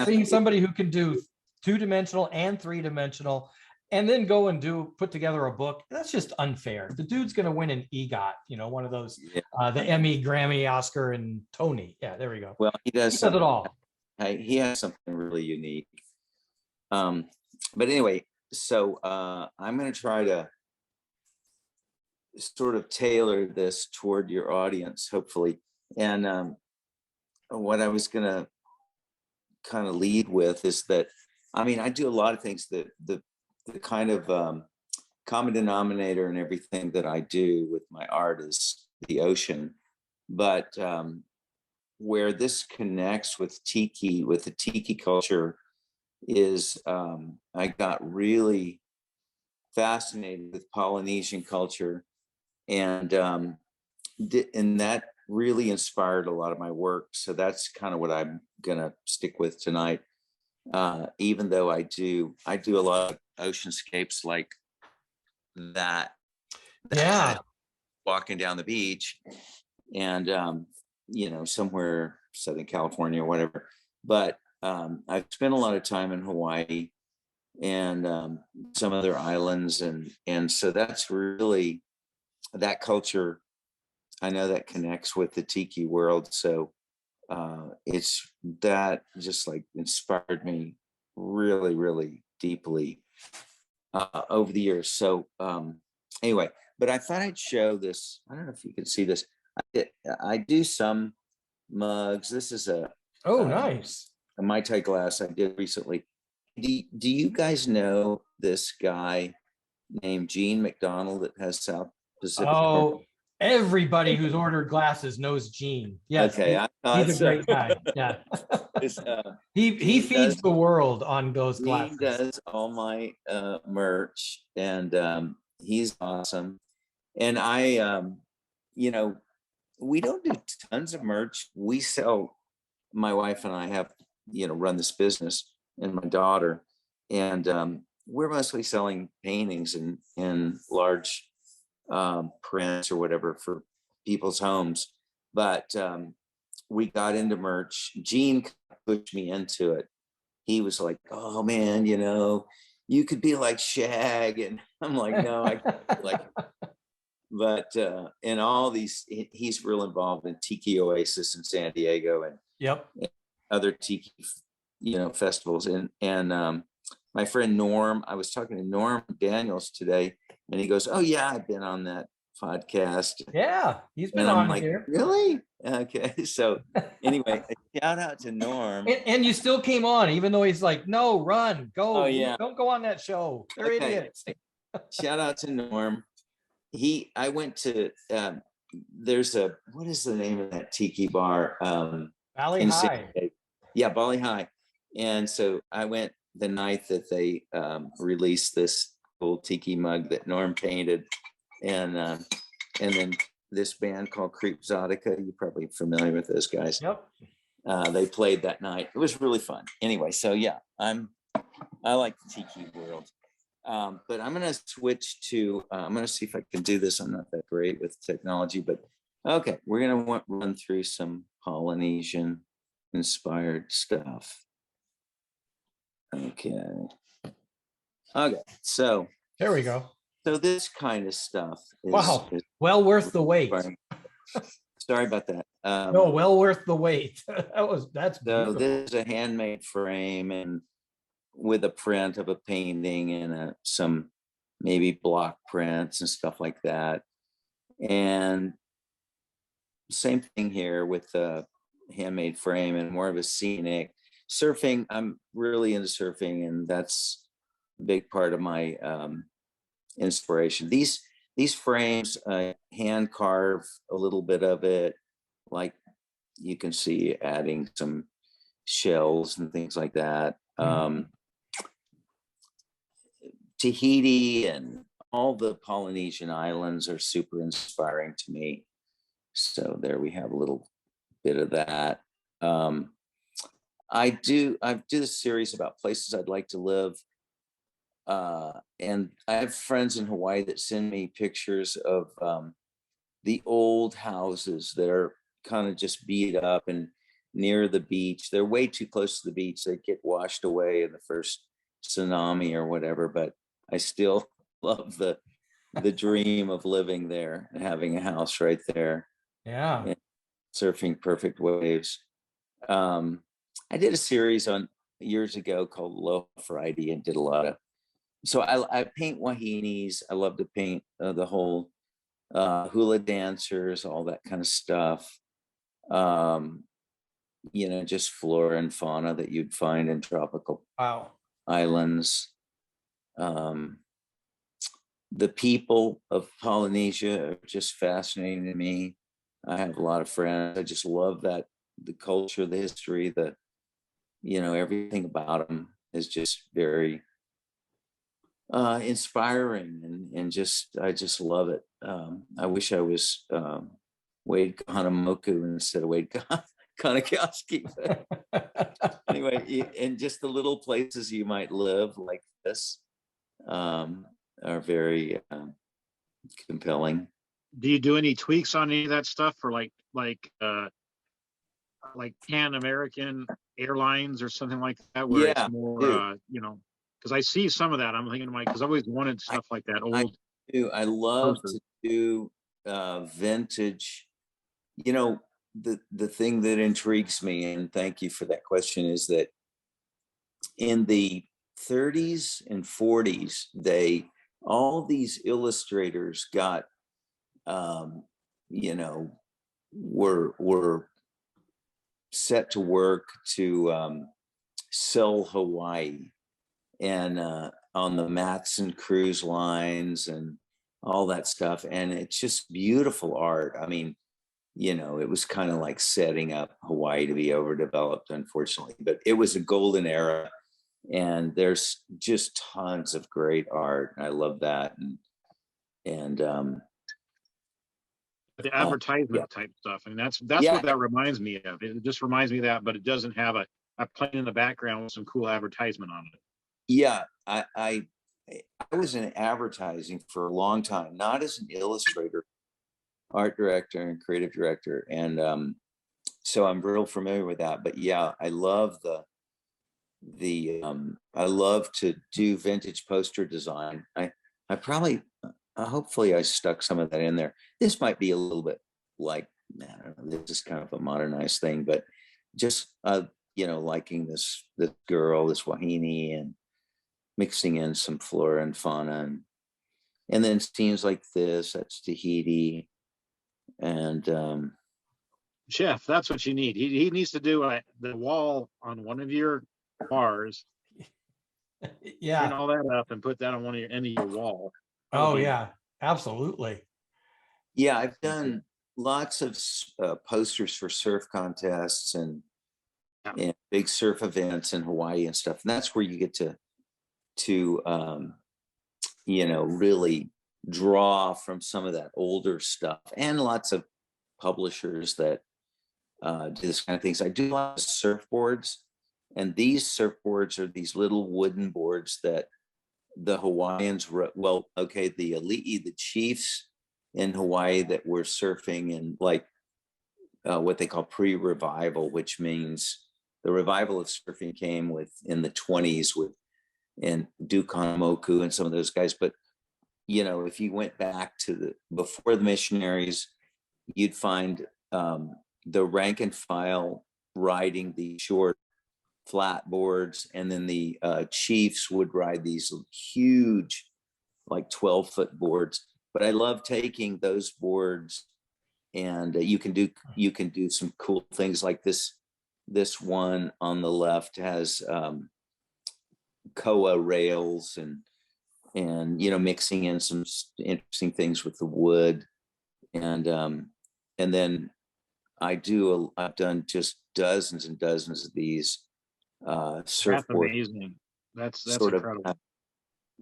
seeing somebody who can do 2-dimensional and 3-dimensional, and then go and put together a book, that's just unfair. The dude's going to win an EGOT, one of those, the Emmy, Grammy, Oscar, and Tony. Yeah, there we go. Well, he does it all. He has something really unique. But anyway, so I'm going to try to sort of tailor this toward your audience, hopefully. And what I was going to kind of lead with is that, I do a lot of things that the kind of common denominator in everything that I do with my art is the ocean. But where this connects with the tiki culture, is I got really fascinated with Polynesian culture, and and that really inspired a lot of my work. So that's kind of what I'm gonna stick with tonight. Even though I do a lot of oceanscapes like that. Yeah. Walking down the beach, and you know, somewhere Southern California or whatever. But I've spent a lot of time in Hawaii and some other islands, and so that's really that culture. I know that connects with the tiki world, so it's that just like inspired me really, really deeply over the years. So anyway, but I thought I'd show this. I don't know if you can see this. I do some mugs. This is Oh, nice. a Mai Tai glass I did recently. Do you guys know this guy named Gene McDonald that has South Pacific? Oh, everybody who's ordered glasses knows Gene. Yes, Okay, I thought he's a so. great guy. Yeah. It's, He Gene feeds does- the world on those He glasses. does all my merch, and he's awesome. And I, you know, we don't do tons of merch. We sell. My wife and I have, you know, run this business, and my daughter, and we're mostly selling paintings in large prints or whatever for people's homes. But we got into merch. Gene pushed me into it. He was like, "Oh man, you know, you could be like Shag," and I'm like, "No, I can't be like." But in all these, he's real involved in Tiki Oasis in San Diego and Yep. other tiki, you know, festivals. And my friend Norm, I was talking to Norm Daniels today, and he goes, "Oh yeah, I've been on that podcast." Yeah, he's been And I'm on like, here. "Really?" Okay. So anyway, a shout out to Norm. And you still came on, even though he's like, "No, run, go. Oh, yeah. Don't go on that show. They're Okay. idiots." Shout out to Norm. I went to there's what is the name of that tiki bar? Valley in San High. Diego. Yeah, Bali High. And so I went the night that they released this cool tiki mug that Norm painted, and then this band called Creep Zotica. You're probably familiar with those guys. Yep. They played that night. It was really fun. Anyway, so yeah, I like the tiki world. But I'm gonna switch to. I'm gonna see if I can do this. I'm not that great with technology, but okay, we're gonna run through some Polynesian inspired stuff. Okay. So There we go. this kind of stuff is, Wow. is Well worth the wait. inspiring. Sorry about that. No, well worth the wait. That's So beautiful. this is a handmade frame and with a print of a painting and some maybe block prints and stuff like that. And same thing here with the handmade frame and more of a scenic. Surfing, I'm really into surfing, and that's a big part of my inspiration. These frames, hand carve a little bit of it, like you can see adding some shells and things like that. Tahiti and all the Polynesian islands are super inspiring to me. So there we have a little bit of that. I do this series about places I'd like to live. And I have friends in Hawaii that send me pictures of the old houses that are kind of just beat up and near the beach. They're way too close to the beach. They get washed away in the first tsunami or whatever, but I still love the dream of living there and having a house right there. Yeah. And surfing perfect waves. I did a series on years ago called Aloha Friday and did a lot of, so I paint wahinis. I love to paint the whole hula dancers, all that kind of stuff. You know, just flora and fauna that you'd find in tropical Wow. islands. The people of Polynesia are just fascinating to me. I have a lot of friends. I just love that, the culture, the history, you know, everything about them is just very inspiring, and just I just love it. I wish I was Wade Kahanamoku instead of Wade Koniakowsky. Anyway, and just the little places you might live like this are very compelling. Do you do any tweaks on any of that stuff for like Pan American Airlines or something like that, where Yeah, it's more, do. you know, because I see some of that. I'm thinking to because I've always wanted stuff like that. Old. I love posters. to do vintage. You know, the thing that intrigues me, and thank you for that question, is that in the 30s and 40s, all these illustrators got, you know, were set to work to sell Hawaii, and on the Matson cruise lines and all that stuff. And it's just beautiful art. I mean, you know, it was kind of like setting up Hawaii to be overdeveloped, unfortunately, but it was a golden era. And there's just tons of great art. I love that. And The advertisement type stuff. I mean, that's what that reminds me of. It just reminds me of that, but it doesn't have a plane in the background with some cool advertisement on it. Yeah, I was in advertising for a long time, not as an illustrator, art director and creative director. And so I'm real familiar with that. But yeah, I love I love to do vintage poster design. I probably hopefully I stuck some of that in there. This might be a little bit like, I don't know, this is kind of a modernized thing, but just you know, liking this girl, this Wahine, and mixing in some flora and fauna, and then scenes like this, that's Tahiti. And Jeff, that's what you need. He needs to do the wall on one of your bars. Yeah. Clean all that up and put that on end of your wall. Oh yeah, absolutely. Yeah, I've done lots of posters for surf contests and big surf events in Hawaii and stuff. And that's where you get to you know, really draw from some of that older stuff, and lots of publishers that do this kind of things. I do a lot of surfboards, and these surfboards are these little wooden boards that the Hawaiians were, well, okay, the Ali'i, the chiefs in Hawaii that were surfing in like what they call pre-revival, which means the revival of surfing came in the 20s with and Dukamoku and some of those guys. But you know, if you went back to before the missionaries, you'd find the rank and file riding the short flat boards, and then the chiefs would ride these huge, like 12-foot boards. But I love taking those boards, and you can do some cool things like this. This one on the left has koa rails and you know, mixing in some interesting things with the wood, and then I've done just dozens and dozens of these surfboard. That's amazing. That's sort incredible. of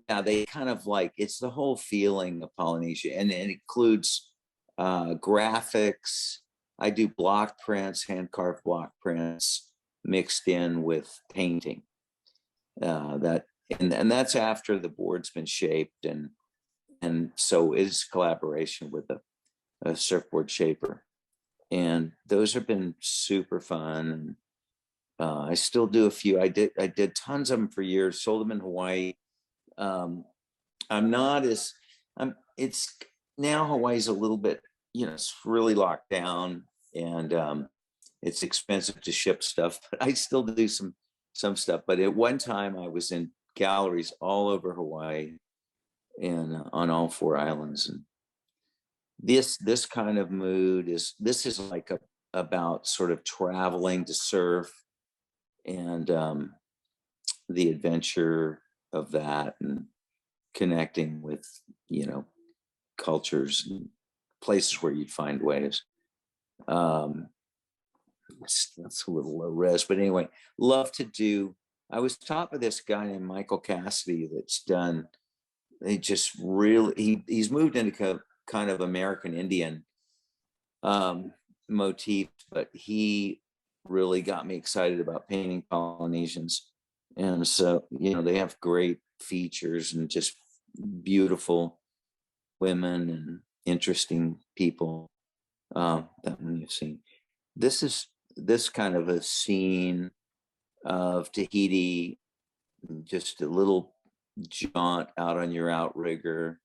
yeah, they kind of like, it's the whole feeling of Polynesia, and it includes graphics. I do block prints, hand carved block prints mixed in with painting. And that's after the board's been shaped, and so it's collaboration with a surfboard shaper, and those have been super fun. I still do a few. I did tons of them for years. Sold them in Hawaii. It's now Hawaii's a little bit, you know, it's really locked down, and it's expensive to ship stuff. But I still do some stuff. But at one time, I was in galleries all over Hawaii and on all 4 islands. And this kind of mood is like about sort of traveling to surf, and the adventure of that, and connecting with, you know, cultures and places where you'd find waves. That's a little low res, but anyway, love to do. I was taught by this guy named Michael Cassidy that's done they just really, he's moved into kind of American Indian motif, but he really got me excited about painting Polynesians. And so, you know, they have great features and just beautiful women and interesting people that you've seen. This is this kind of a scene of Tahiti, just a little jaunt out on your outrigger.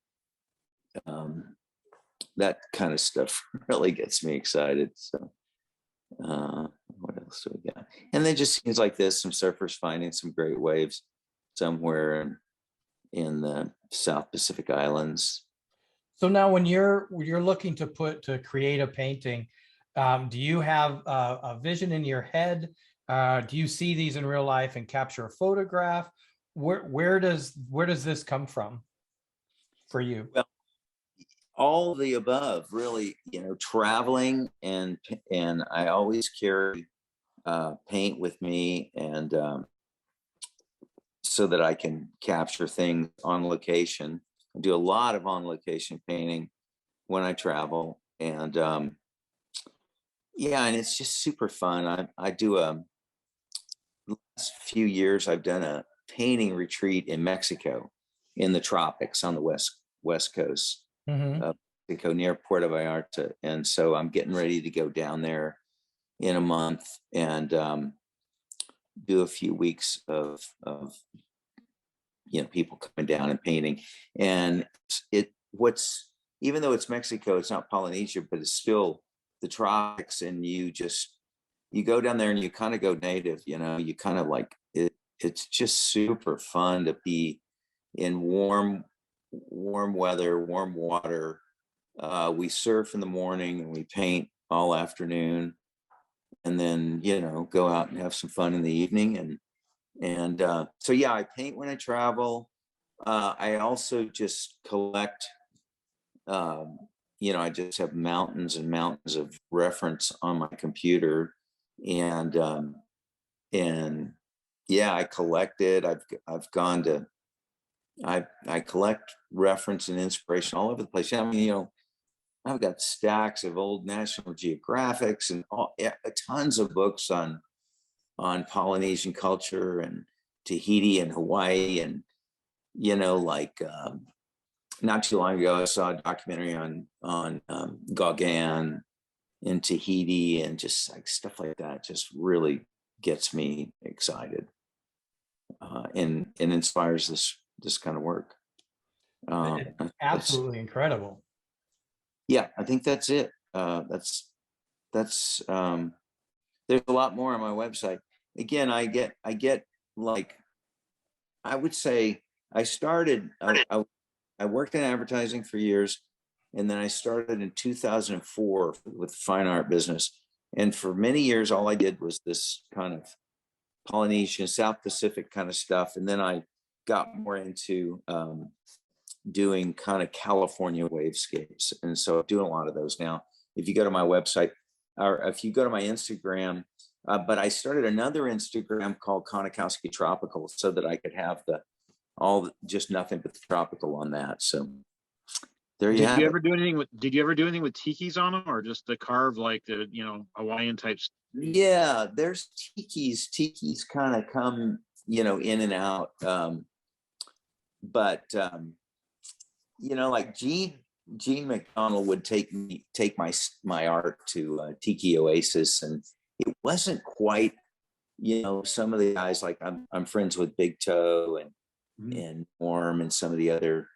That kind of stuff really gets me excited. So what else do we got? And then just scenes like this, some surfers finding some great waves somewhere in the South Pacific Islands. So now when you're looking to create a painting, do you have a vision in your head? Do you see these in real life and capture a photograph? Where does this come from for you? Well, all of the above, really. You know, traveling and I always carry paint with me, and so that I can capture things on location. I do a lot of on location painting when I travel, and yeah, and it's just super fun. I do the last few years I've done a painting retreat in Mexico, in the tropics on the west coast of Mexico, near Puerto Vallarta. And so I'm getting ready to go down there in a month and do a few weeks of you know, people coming down and painting. And even though it's Mexico, it's not Polynesia, but it's still the tropics. And you go down there and you kind of go native, you know, you kind of like it. It's just super fun to be in warm weather, warm water. We surf in the morning and we paint all afternoon, and then, you know, go out and have some fun in the evening. And so, yeah, I paint when I travel. I also just collect, you know, I just have mountains and mountains of reference on my computer, and yeah, I collect it. I've gone to, I collect reference and inspiration all over the place. I mean, you know, I've got stacks of old National Geographics and tons of books on Polynesian culture and Tahiti and Hawaii. And, you know, like not too long ago, I saw a documentary on Gauguin in Tahiti, and just like stuff like that just really gets me excited and inspires this kind of work. Absolutely incredible. Yeah, I think that's it. That's there's a lot more on my website. Again, I get like, I would say I started, I worked in advertising for years, and then I started in 2004 with the fine art business. And for many years, all I did was this kind of Polynesian, South Pacific kind of stuff. And then I got more into doing kind of California wavescapes. And so I'm doing a lot of those now. If you go to my website, or if you go to my Instagram, but I started another Instagram called Koniakowsky Tropical, so that I could have just nothing but the tropical on that. So there you have it. Did you ever do anything with tikis on them, or just the carved, like the, you know, Hawaiian types? Yeah, there's tikis. Tikis kind of come, you know, in and out. But you know, like Gene McDonald would take my art to Tiki Oasis, and it wasn't quite, you know, some of the guys, like I'm friends with Big Toe and Norm and some of the other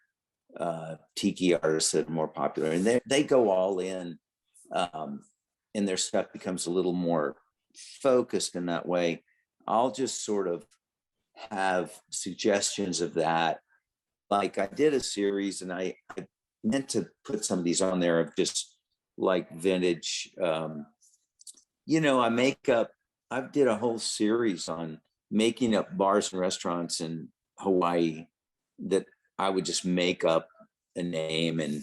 Tiki artists that are more popular, and they go all in, and their stuff becomes a little more focused in that way. I'll just sort of have suggestions of that. Like I did a series, and I meant to put some of these on there of just like vintage, you know, I did a whole series on making up bars and restaurants in Hawaii that I would just make up a name, and,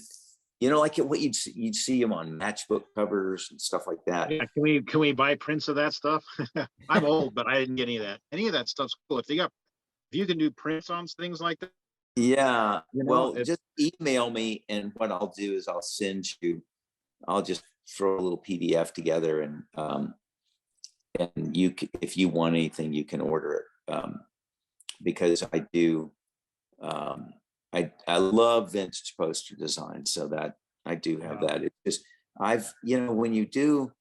you know, like what you'd see them on matchbook covers and stuff like that. Yeah, can we buy prints of that stuff? I'm old, but I didn't get any of that. Any of that stuff's cool. If you can do prints on things like that, Yeah, You know, well, it's- just email me, and what I'll do is I'll just throw a little PDF together, and if you want anything, you can order it. Because I do, I love vintage poster design, so that I do have that. It's just, when you do,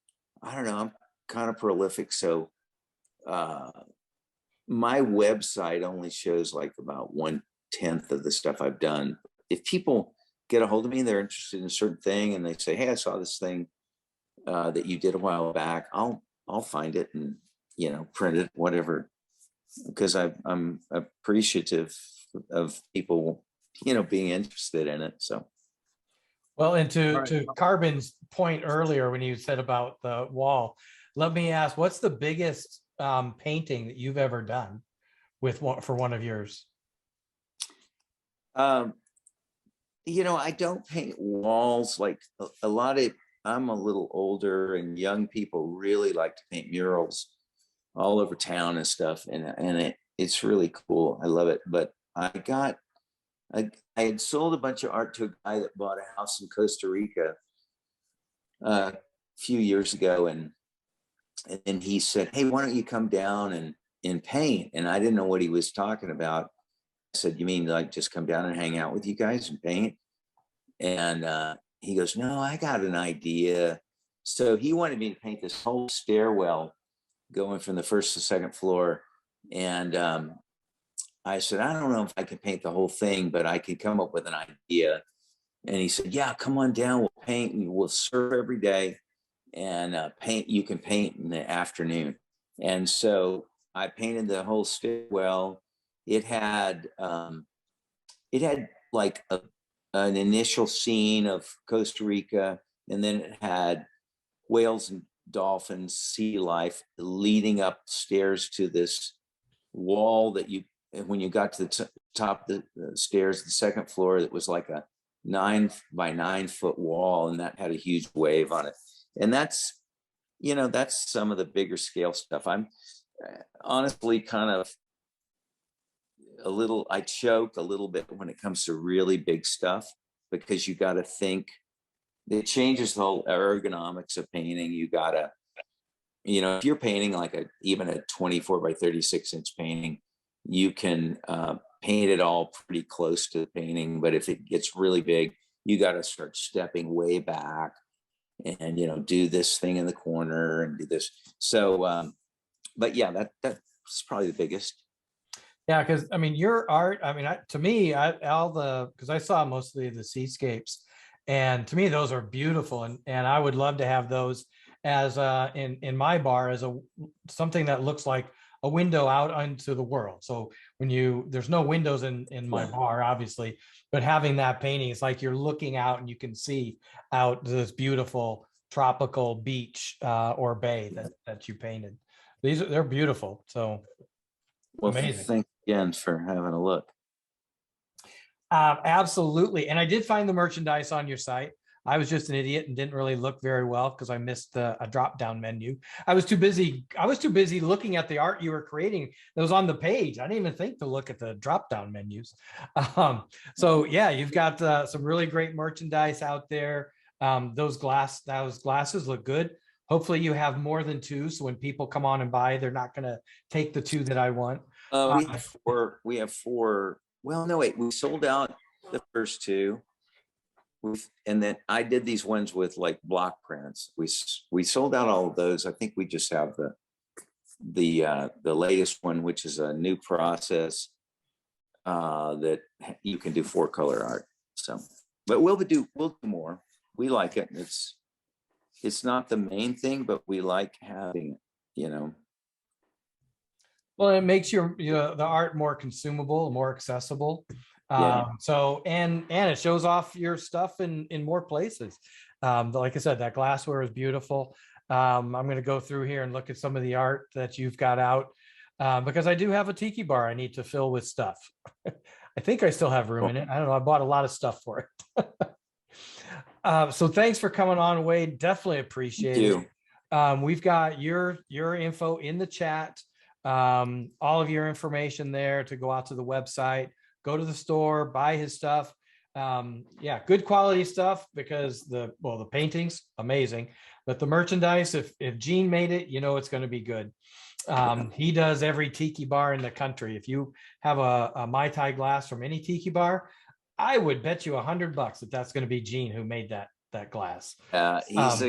I don't know, I'm kind of prolific, so my website only shows like about 1/10 of the stuff I've done. If people get a hold of me, they're interested in a certain thing, and they say, "Hey, I saw this thing that you did a while back," I'll find it and print it, whatever, because I'm appreciative of people being interested in it. So Well, and All right. to Carbon's point earlier when you said about the wall, let me ask, what's the biggest painting that you've ever done for one of yours? I don't paint walls like a lot of. I'm a little older, and young people really like to paint murals all over town and stuff, and it's really cool. I love it. But I had sold a bunch of art to a guy that bought a house in Costa Rica a few years ago, and then he said, "Hey, why don't you come down and paint?" And I didn't know what he was talking about. I said, "You mean like just come down and hang out with you guys and paint?" And he goes, "No, I got an idea." So he wanted me to paint this whole stairwell going from the first to second floor. And I said, "I don't know if I can paint the whole thing, but I can come up with an idea." And he said, "Yeah, come on down. We'll paint and we'll serve every day, and paint. You can paint in the afternoon." And so I painted the whole stairwell. It had like an initial scene of Costa Rica, and then it had whales and dolphins, sea life, leading up stairs to this wall that when you got to the top of the stairs, the second floor, that was like a 9 by 9 foot wall, and that had a huge wave on it. And that's some of the bigger scale stuff. I'm honestly kind of I choke a little bit when it comes to really big stuff, because you got to think, it changes the whole ergonomics of painting. You gotta, if you're painting like even a 24 by 36 inch painting, you can paint it all pretty close to the painting. But if it gets really big, you got to start stepping way back and, do this thing in the corner and do this. So, but yeah, that's probably the biggest. Yeah, because I mean, your art, I mean, to me, because I saw mostly the seascapes, and to me, those are beautiful, and I would love to have those as in my bar as something that looks like a window out onto the world. So there's no windows in my bar, obviously, but having that painting, it's like you're looking out and you can see out this beautiful tropical beach or bay that you painted. They're beautiful. So Well, amazing. thanks again for having a look. Absolutely. And I did find the merchandise on your site. I was just an idiot and didn't really look very well because I missed a drop down menu. I was too busy looking at the art you were creating that was on the page. I didn't even think to look at the drop down menus. So yeah, you've got some really great merchandise out there. Those glasses look good. Hopefully you have more than 2. So when people come on and buy, they're not going to take the 2 that I want. We have 4. Well, no, wait, we sold out the first 2. And then I did these ones with like block prints. We sold out all of those. I think we just have the latest one, which is a new process that you can do 4-color art. So, but we'll do more. We like it. It's not the main thing, but we like having it, Well, it makes the art more consumable, more accessible. So and it shows off your stuff in more places. Like I said, that glassware is beautiful. I'm going to go through here and look at some of the art that you've got out because I do have a tiki bar I need to fill with stuff. I think I still have room in it. I don't know. I bought a lot of stuff for it. So thanks for coming on, Wade. Definitely appreciate it. We've got your info in the chat. All of your information there to go out to the website, go to the store, buy his stuff. Yeah, good quality stuff, because the paintings, amazing. But the merchandise, if Gene made it, you know it's going to be good. He does every tiki bar in the country. If you have a Mai Tai glass from any tiki bar, I would bet you $100 that that's going to be Gene who made that glass. He's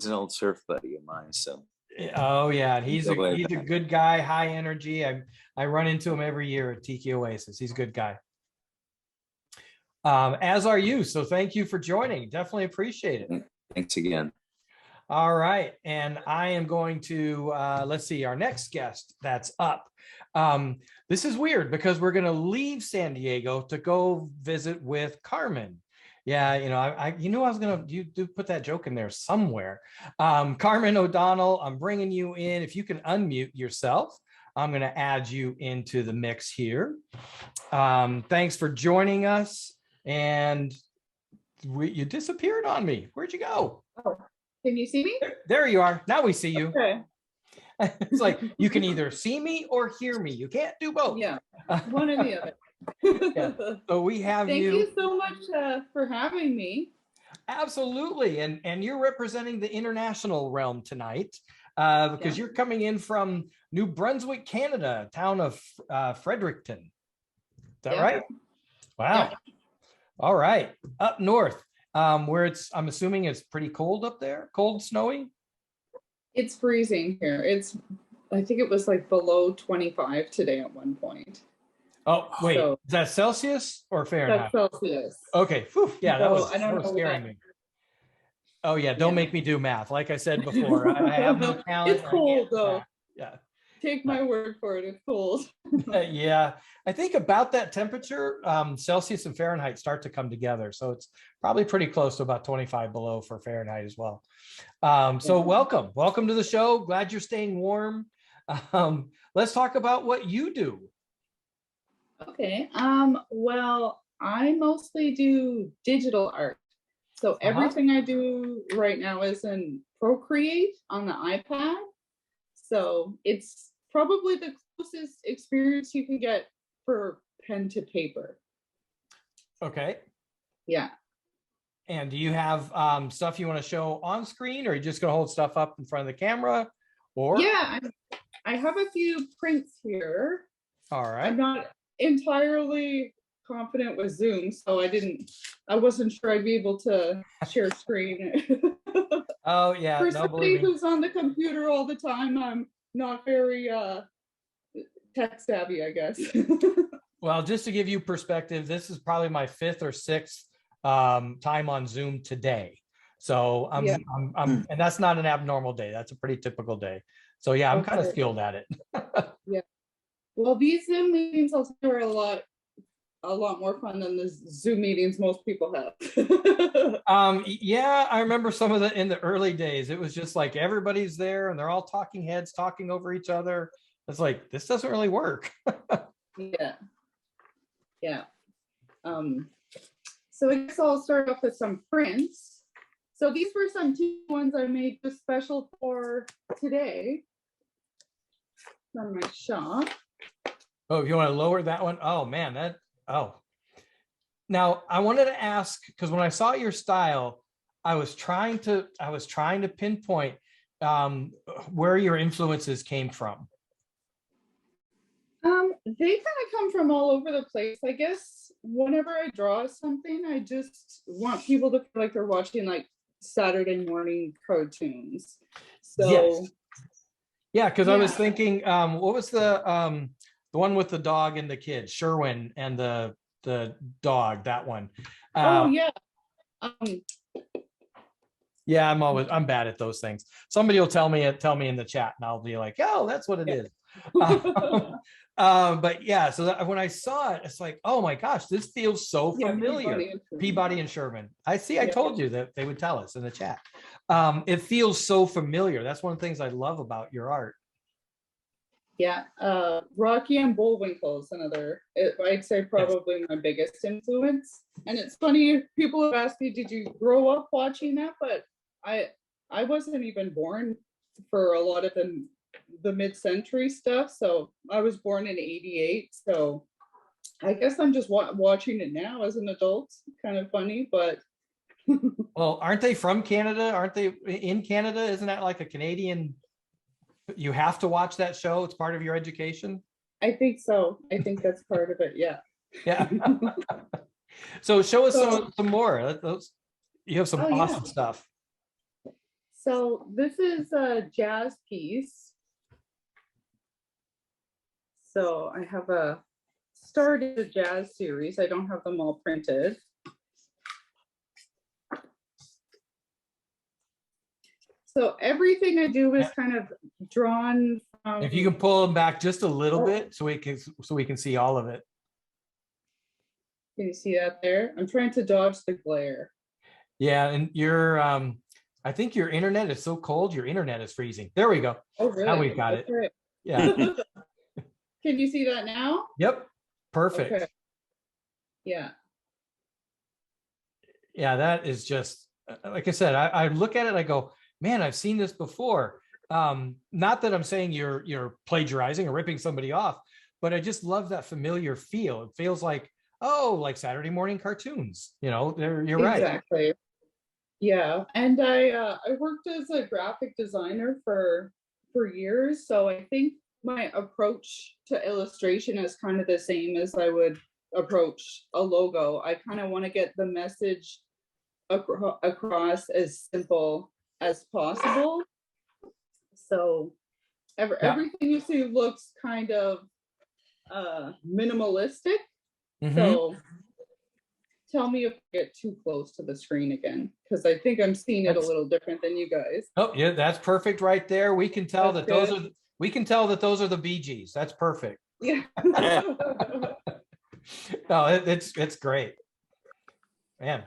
an old surf buddy of mine. So oh yeah, and he's Go a ahead. good guy, high energy. I run into him every year at Tiki Oasis. He's a good guy. As are you. So thank you for joining. Definitely appreciate it. thanks again. All right. And I am going to, let's see, our next guest that's up. This is weird because we're going to leave San Diego to go visit with Carmen. Yeah, you know, I was going to, you do put that joke in there somewhere. Carmen O Donnell, I'm bringing you in. If you can unmute yourself, I'm going to add you into the mix here. Thanks for joining us. And you disappeared on me. Where'd you go? Oh, can you see me? There you are. Now we see you. Okay. It's like you can either see me or hear me. You can't do both. Yeah, one or the other. Yeah. So we have Thank you so much for having me. Absolutely. And you're representing the international realm tonight because you're coming in from New Brunswick, Canada, town of Fredericton. Is that right? Wow. Yeah. All right. Up north, where I'm assuming it's pretty cold up there, cold, snowy. It's freezing here. I think it was like below 25 today at one point. Oh, wait, So- is that Celsius or Fahrenheit? That's Celsius. Okay. Whew. Yeah, that So, I don't was know scaring what- me. Oh yeah, don't Yeah. make me do math. Like I said before, I have no talent. It's cold though. Yeah. Take my word for it. It's cold. Yeah, I think about that temperature, Celsius and Fahrenheit start to come together. So it's probably pretty close to about 25 below for Fahrenheit as well. So welcome to the show. Glad you're staying warm. Let's talk about what you do. Okay. Well, I mostly do digital art. So everything I do right now is in Procreate on the iPad. So it's probably the closest experience you can get for pen to paper. Okay. Yeah. And do you have stuff you want to show on screen, or are you just going to hold stuff up in front of the camera? Or Yeah, I have a few prints here. all right. I'm not entirely confident with Zoom, so I wasn't sure I'd be able to share screen. Oh yeah, For no, somebody believe me. who's on the computer all the time, I'm not very tech savvy, I guess. Well, just to give you perspective, this is probably my 5th or 6th time on Zoom today. So Yeah. I'm and that's not an abnormal day. That's a pretty typical day. So yeah, I'm kind of Okay. skilled at it. Well, these Zoom meetings also are a lot more fun than the Zoom meetings most people have. Yeah, I remember some of in the early days, it was just like everybody's there and they're all talking heads, talking over each other. It's like, this doesn't really work. Yeah. Yeah. So I guess I'll start off with some prints. So these were some two ones I made just special for today from my shop. Oh, if you want to lower that one. Oh man, Now I wanted to ask, because when I saw your style, I was trying to pinpoint where your influences came from. They kind of come from all over the place. I guess whenever I draw something, I just want people to feel like they're watching like Saturday morning cartoons. So Yes. Yeah, because I was Yeah. thinking, what was the one with the dog and the kid, Sherwin and the dog, that one. oh yeah. Yeah, I'm bad at those things. Somebody will tell me in the chat and I'll be like, oh, that's what it is. But yeah, so when I saw it, it's like, oh my gosh, this feels so Yeah, familiar. Peabody and Sherman. I Yeah. told you that they would tell us in the chat. It feels so familiar. That's one of the things I love about your art. Yeah, Rocky and Bullwinkle is another, I'd say probably my biggest influence. And it's funny, people have asked me, did you grow up watching that? But I wasn't even born for a lot of the mid-century stuff. So I was born in '88. So I guess I'm just watching it now as an adult. Kind of funny, but Well, aren't they from Canada? Aren't they in Canada? Isn't that like a Canadian? You have to watch that show. It's part of your education. I think so. I think that's part of it. Yeah. Yeah. So show us So- some more. You have some Oh, yeah. awesome stuff. So this is a jazz piece. So I have started a jazz series. I don't have them all printed. So everything I do is kind of drawn from. If you can pull them back just a little bit so we can see all of it. Can you see that there? I'm trying to dodge the glare. Yeah, and I think your internet is so cold, your internet is freezing. There we go. Oh, really? Now we've got it. Okay. Yeah. Can you see that now? Yep. Perfect. Okay. Yeah. Yeah, that is just, like I said, I look at it, I go, man, I've seen this before. Not that I'm saying you're plagiarizing or ripping somebody off, but I just love that familiar feel. It feels like, oh, like Saturday morning cartoons. You're right. Exactly. Yeah, and I worked as a graphic designer for years, so I think my approach to illustration is kind of the same as I would approach a logo. I kind of want to get the message across as simple as possible. So everything you see looks kind of minimalistic. Mhm. So tell me if I get too close to the screen again, because I think I'm seeing it a little different than you guys. Oh, yeah, that's perfect right there. We can tell That's that good. we can tell that those are the Bee Gees. That's perfect. Yeah. No, it's great. Man.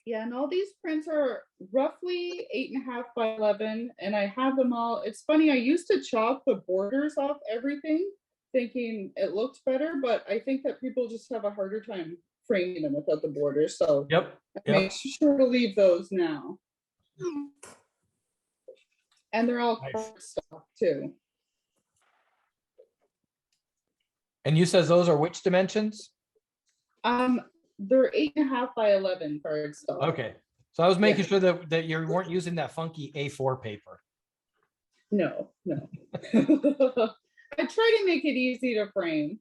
Yeah, and all these prints are roughly 8.5 by 11, and I have them all. It's funny, I used to chop the borders off everything, thinking it looked better, but I think that people just have a harder time framing them without the borders. So Yep. I make sure to leave those now. And they're all Nice. cardstock too. And you says those are which dimensions? They're 8.5 by 11 cardstock. Okay. So I was making sure that you weren't using that funky A4 paper. No. I try to make it easy to frame.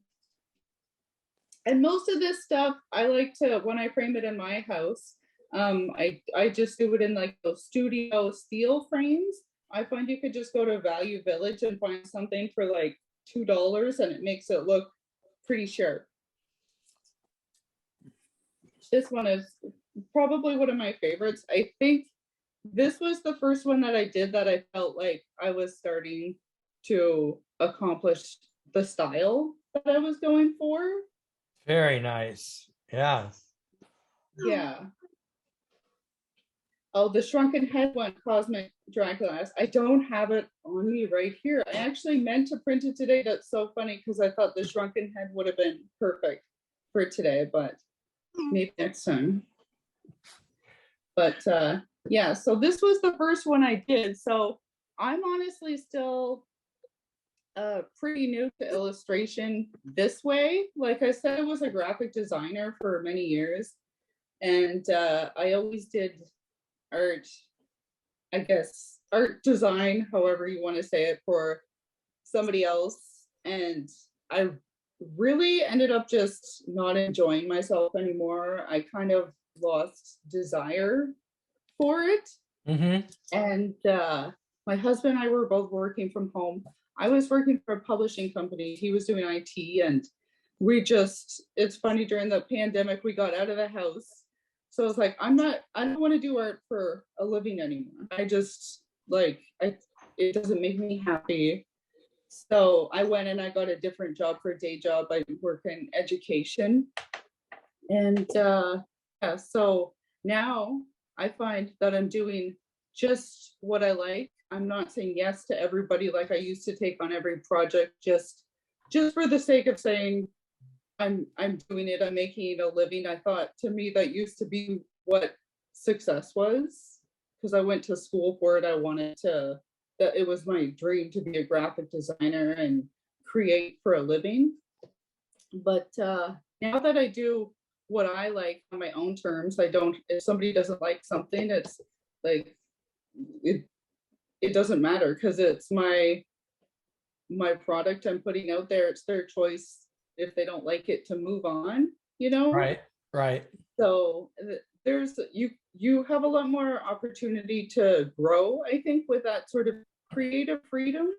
And most of this stuff, I like to, when I frame it in my house, I just do it in like those studio steel frames. I find you could just go to Value Village and find something for like $2 and it makes it look pretty sharp. This one is probably one of my favorites. I think this was the first one that I did that I felt like I was starting to accomplish the style that I was going for. Very nice. Yeah. Yeah. Oh, the shrunken head one, Cosmic Dracula. I don't have it on me right here. I actually meant to print it today. That's so funny because I thought the shrunken head would have been perfect for today, but maybe next time. But yeah, so this was the first one I did. So I'm honestly still pretty new to illustration this way. Like I said, I was a graphic designer for many years, and I always did art, I guess, art design, however you want to say it, for somebody else. And I really ended up just not enjoying myself anymore. I kind of lost desire for it. Mm-hmm. And my husband and I were both working from home. I was working for a publishing company. He was doing IT, and it's funny, during the pandemic, we got out of the house. So I was like, I don't want to do art for a living anymore. I just it doesn't make me happy. So I went and I got a different job for a day job. I work in education. And yeah, so now I find that I'm doing just what I like. I'm not saying yes to everybody like I used to take on every project just for the sake of saying I'm doing it, I'm making a living. I thought, to me, that used to be what success was, because I went to school for it. That it was my dream to be a graphic designer and create for a living. But now that I do what I like on my own terms, I don't, if somebody doesn't like something, it's like, it doesn't matter because it's my product I'm putting out there. It's their choice if they don't like it to move on, you know? Right. Right. So there's, you have a lot more opportunity to grow, I think, with that sort of creative freedom.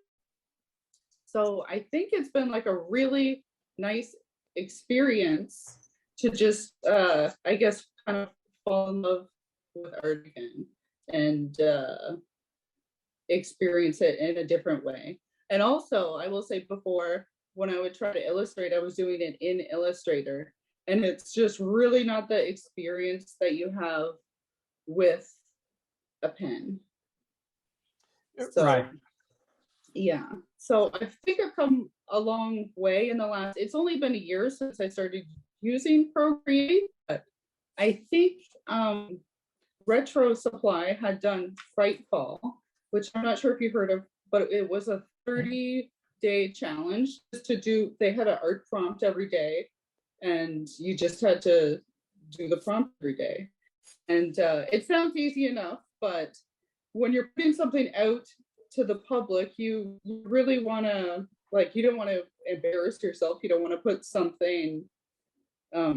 So I think it's been like a really nice experience to just, I guess, kind of fall in love with art again and experience it in a different way. And also, I will say before, when I would try to illustrate, I was doing it in Illustrator. And it's just really not the experience that you have with a pen. So, Right. yeah. So I think I've come a long way in the last, it's only been a year since I started using Procreate, but I think Retro Supply had done Frightfall, which I'm not sure if you've heard of, but it was a 30-day challenge just to do, they had an art prompt every day and you just had to do the prompt every day. And it sounds easy enough, but when you're putting something out to the public, you really want to, like, you don't want to embarrass yourself. You don't want to put something, I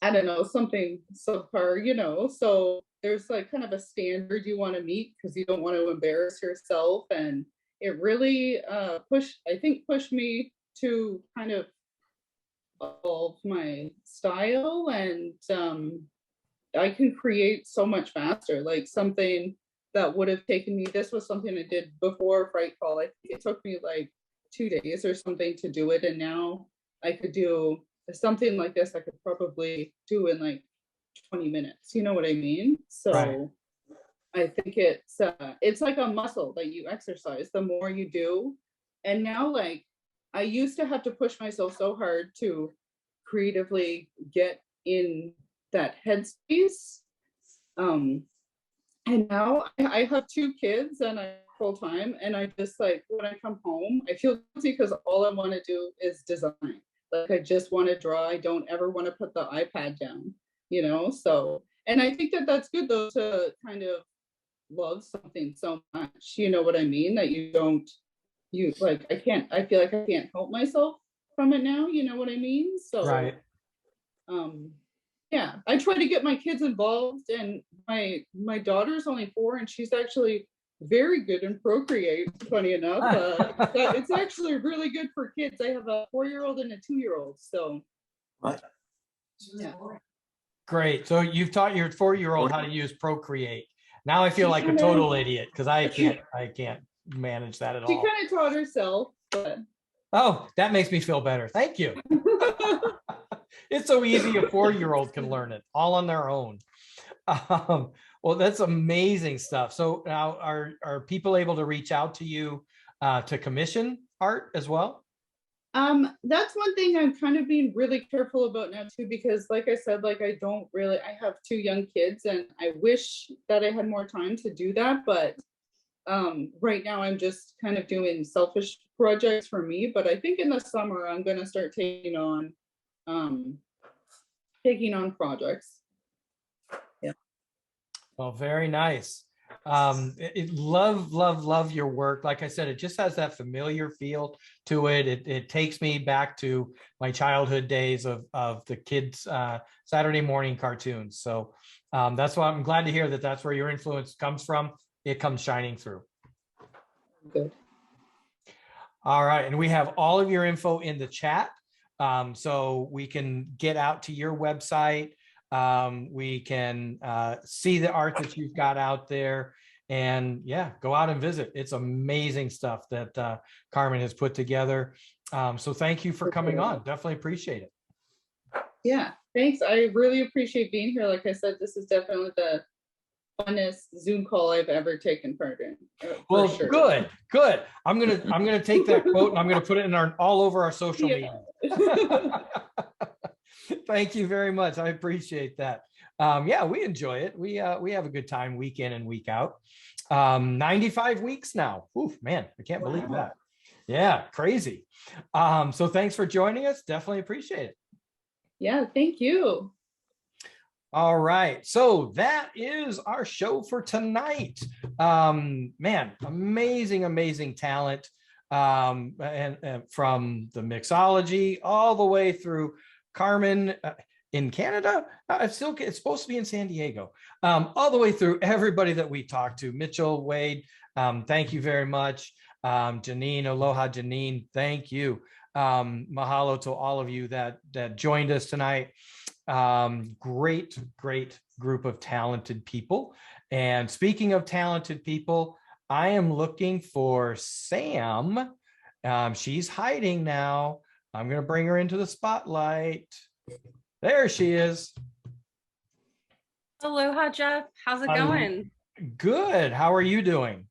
don't know, something subpar, you know, so there's like kind of a standard you want to meet because you don't want to embarrass yourself. And it really pushed me to kind of evolve my style, and I can create so much faster, like something that would have taken me, this was something I did before Frightfall. I think it took me like 2 days or something to do it. And now I could do something like this, I could probably do in like 20 minutes. You know what I mean? So right. I think it's like a muscle that you exercise the more you do. And now, like, I used to have to push myself so hard to creatively get in that headspace. And now I have 2 kids and I'm full time, and I just, like, when I come home, I feel guilty because all I want to do is design. Like, I just want to draw. I don't ever want to put the iPad down, you know? So, and I think that that's good though, to kind of love something so much, you know what I mean? That you don't, like, I feel like I can't help myself from it now, you know what I mean? So, right. Yeah, I try to get my kids involved, and my daughter's only 4 and she's actually very good in Procreate, funny enough. It's actually really good for kids. I have a 4-year-old and a 2-year-old, so. What? Yeah. Great. So you've taught your 4-year-old how to use Procreate. Now I feel like a total idiot because I can't manage that at all. She kind of taught herself, but. Oh, that makes me feel better. Thank you. It's so easy. A 4-year-old can learn it all on their own. Well, that's amazing stuff. So now are people able to reach out to you to commission art as well? That's one thing I'm kind of being really careful about now too, because like I said, like, I have 2 young kids and I wish that I had more time to do that. But right now I'm just kind of doing selfish projects for me. But I think in the summer I'm going to start taking on projects. Yeah. Well, very nice. Love your work. Like I said, it just has that familiar feel to it. It takes me back to my childhood days of the kids Saturday morning cartoons. So that's why I'm glad to hear that that's where your influence comes from. It comes shining through. Good. All right, and we have all of your info in the chat, so we can get out to your website. We can see the art that you've got out there, and yeah, go out and visit. It's amazing stuff that Carmen has put together. So thank you for coming on. Definitely appreciate it. Yeah, thanks. I really appreciate being here. Like I said, this is definitely the funnest Zoom call I've ever taken part in. Well, sure. Good. I'm gonna take that quote and I'm gonna put it in all over our social media. Thank you very much. I appreciate that. Yeah, we enjoy it. We have a good time week in and week out. 95 weeks now. Oof, man, I can't believe that. Yeah, crazy. So thanks for joining us. Definitely appreciate it. Yeah, thank you. All right, so that is our show for tonight. Man, amazing talent, and from the mixology all the way through Carmen in Canada. It's supposed to be in San Diego. All the way through everybody that we talked to. Mitchell, Wade, thank you very much. Janene, Aloha Janene, thank you. Mahalo to all of you that joined us tonight. Great group of talented people. And speaking of talented people, I am looking for Sam. She's hiding now. I'm going to bring her into the spotlight. There she is. Aloha, Jeff. How's it going? Good. How are you doing?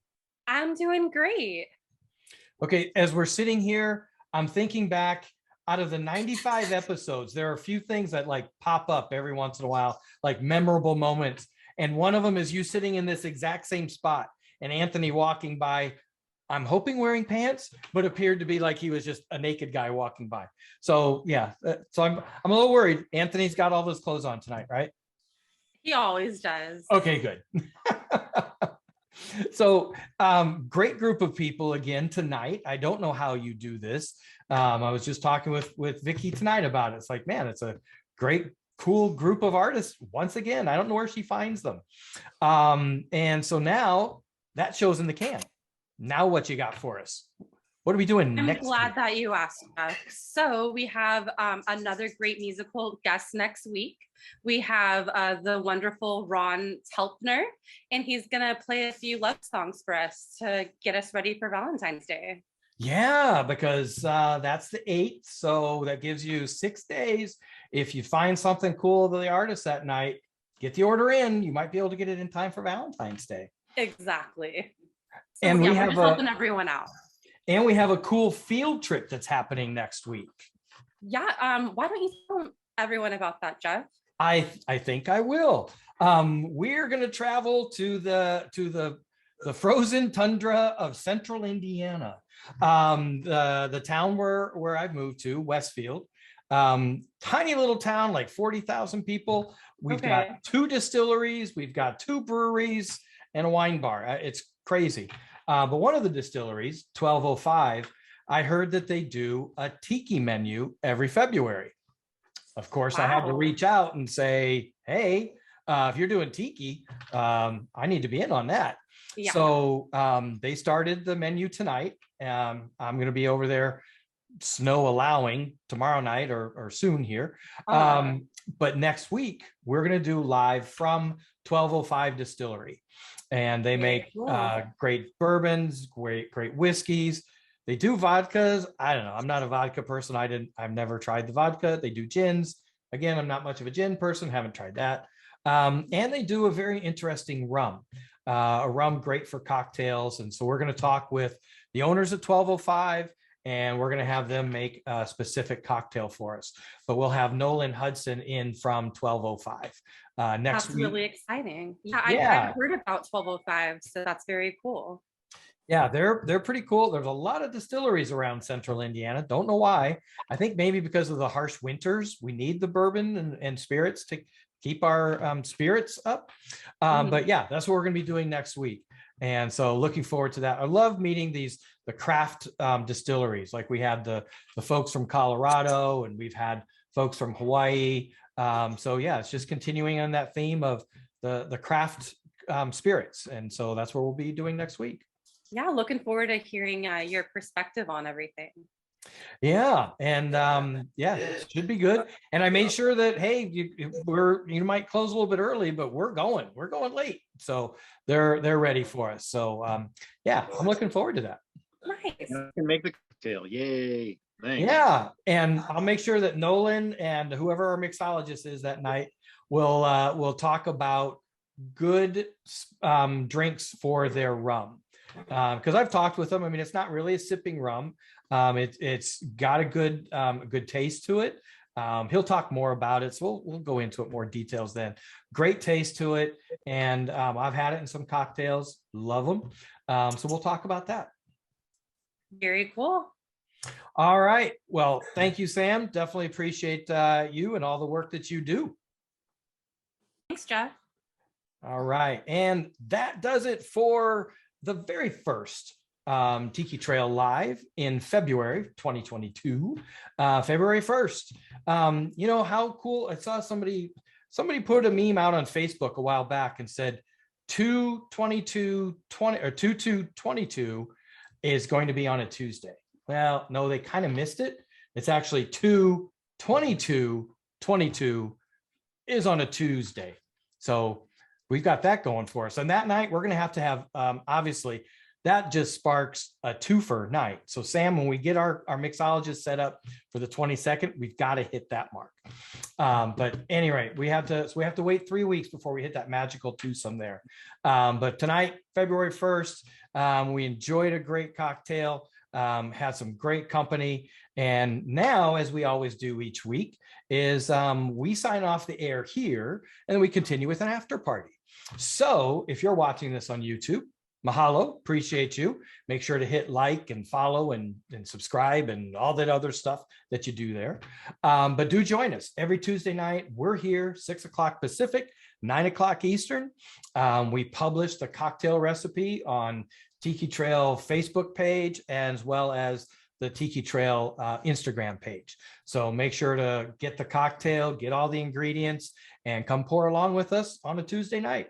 I'm doing great. Okay, as we're sitting here, I'm thinking back, out of the 95 episodes, there are a few things that like pop up every once in a while, like memorable moments. And one of them is you sitting in this exact same spot and Anthony walking by, I'm hoping wearing pants, but appeared to be like he was just a naked guy walking by. So yeah, so I'm a little worried. Anthony's got all those clothes on tonight, right? He always does. Okay, good. So great group of people again tonight. I don't know how you do this. I was just talking with Vicky tonight about it. It's like, man, it's a great, cool group of artists. Once again, I don't know where she finds them. And so now that show's in the can. Now what you got for us? What are we doing I'm next glad week? that you asked, Jeff. So we have another great musical guest next week. We have the wonderful Ron Telpner, and he's gonna play a few love songs for us to get us ready for Valentine's Day. Yeah, because that's the 8th. So that gives you 6 days. If you find something cool to the artist that night, get the order in. You might be able to get it in time for Valentine's Day. Exactly. So, And yeah, we we're have just helping everyone out. And we have a cool field trip that's happening next week. Yeah. Why don't you tell everyone about that, Jeff? I think I will. We're going to travel to the frozen tundra of central Indiana, the town where I've moved to, Westfield. Tiny little town, like 40,000 people. We've got 2 distilleries, we've got 2 breweries, and a wine bar. It's crazy. But one of the distilleries, 1205, I heard that they do a tiki menu every February. Of course, I had to reach out and say, hey, if you're doing tiki, I need to be in on that. Yeah. So they started the menu tonight. I'm going to be over there, snow allowing, tomorrow night or soon here. But next week, we're going to do live from 1205 Distillery. And they make great bourbons, great whiskeys. They do vodkas. I don't know. I'm not a vodka person. I've never tried the vodka. They do gins. Again, I'm not much of a gin person. Haven't tried that. And they do a very interesting rum. A rum great for cocktails. And so we're going to talk with the owners at 1205, and we're going to have them make a specific cocktail for us. But we'll have Nolan Hudson in from 1205 next week. That's really exciting. Yeah, I've heard about 1205, so that's very cool. Yeah, they're pretty cool. There's a lot of distilleries around central Indiana. Don't know why. I think maybe because of the harsh winters, we need the bourbon and spirits to keep our spirits up. But yeah, that's what we're going to be doing next week. And so looking forward to that. I love meeting the craft distilleries. Like we had the folks from Colorado, and we've had folks from Hawaii. So yeah, it's just continuing on that theme of the craft spirits. And so that's what we'll be doing next week. Yeah, looking forward to hearing your perspective on everything. Yeah, and yeah, it should be good. And I made sure that, hey, you might close a little bit early, but we're going late, so they're ready for us. So yeah, I'm looking forward to that. Nice. I can make the cocktail. Yay! Thanks. Yeah, and I'll make sure that Nolan and whoever our mixologist is that night will talk about good drinks for their rum. Because I've talked with them. I mean, it's not really a sipping rum. It's got a good taste to it. He'll talk more about it, so we'll go into it more details then. Great taste to it, and I've had it in some cocktails. Love them. So we'll talk about that. Very cool. All right. Well, thank you, Sam. Definitely appreciate you and all the work that you do. Thanks, Jeff. All right. And that does it for the very first Tiki Trail Live in February 2022, February 1st. You know how cool, I saw somebody put a meme out on Facebook a while back and said 2/22/20 or 2/2/22 is going to be on a Tuesday. Well, no, they kind of missed it. It's actually 2/22/22 is on a Tuesday. So we've got that going for us. And that night we're going to have obviously that just sparks a twofer night. So Sam, when we get our mixologist set up for the 22nd, we've got to hit that mark. But anyway, we have to wait 3 weeks before we hit that magical twosome there. But tonight, February 1st, we enjoyed a great cocktail, had some great company. And now, as we always do each week, is we sign off the air here and then we continue with an after party. So if you're watching this on YouTube, mahalo, appreciate you. Make sure to hit like and follow and subscribe and all that other stuff that you do there. But do join us every Tuesday night. We're here 6 o'clock Pacific, 9 o'clock Eastern. We publish the cocktail recipe on Tiki Trail Facebook page as well as the Tiki Trail Instagram page. So make sure to get the cocktail, get all the ingredients, and come pour along with us on a Tuesday night.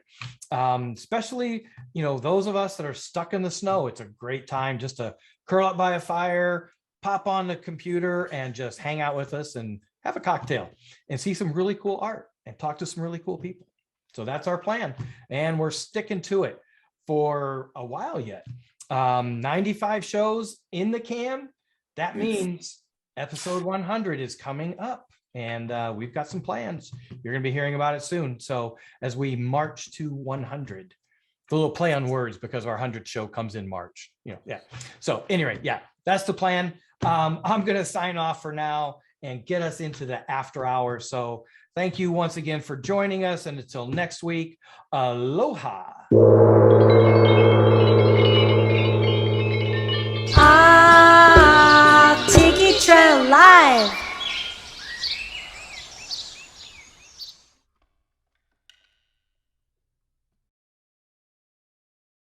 Especially, you know, those of us that are stuck in the snow, it's a great time just to curl up by a fire, pop on the computer and just hang out with us and have a cocktail and see some really cool art and talk to some really cool people. So that's our plan. And we're sticking to it for a while yet. 95 shows in the can. That means episode 100 is coming up. And we've got some plans. You're going to be hearing about it soon. So as we march to 100, a little play on words because our 100th show comes in March. You know, yeah. So anyway, yeah, that's the plan. I'm going to sign off for now and get us into the after hour. So thank you once again for joining us. And until next week, aloha. Tiki Trail Live.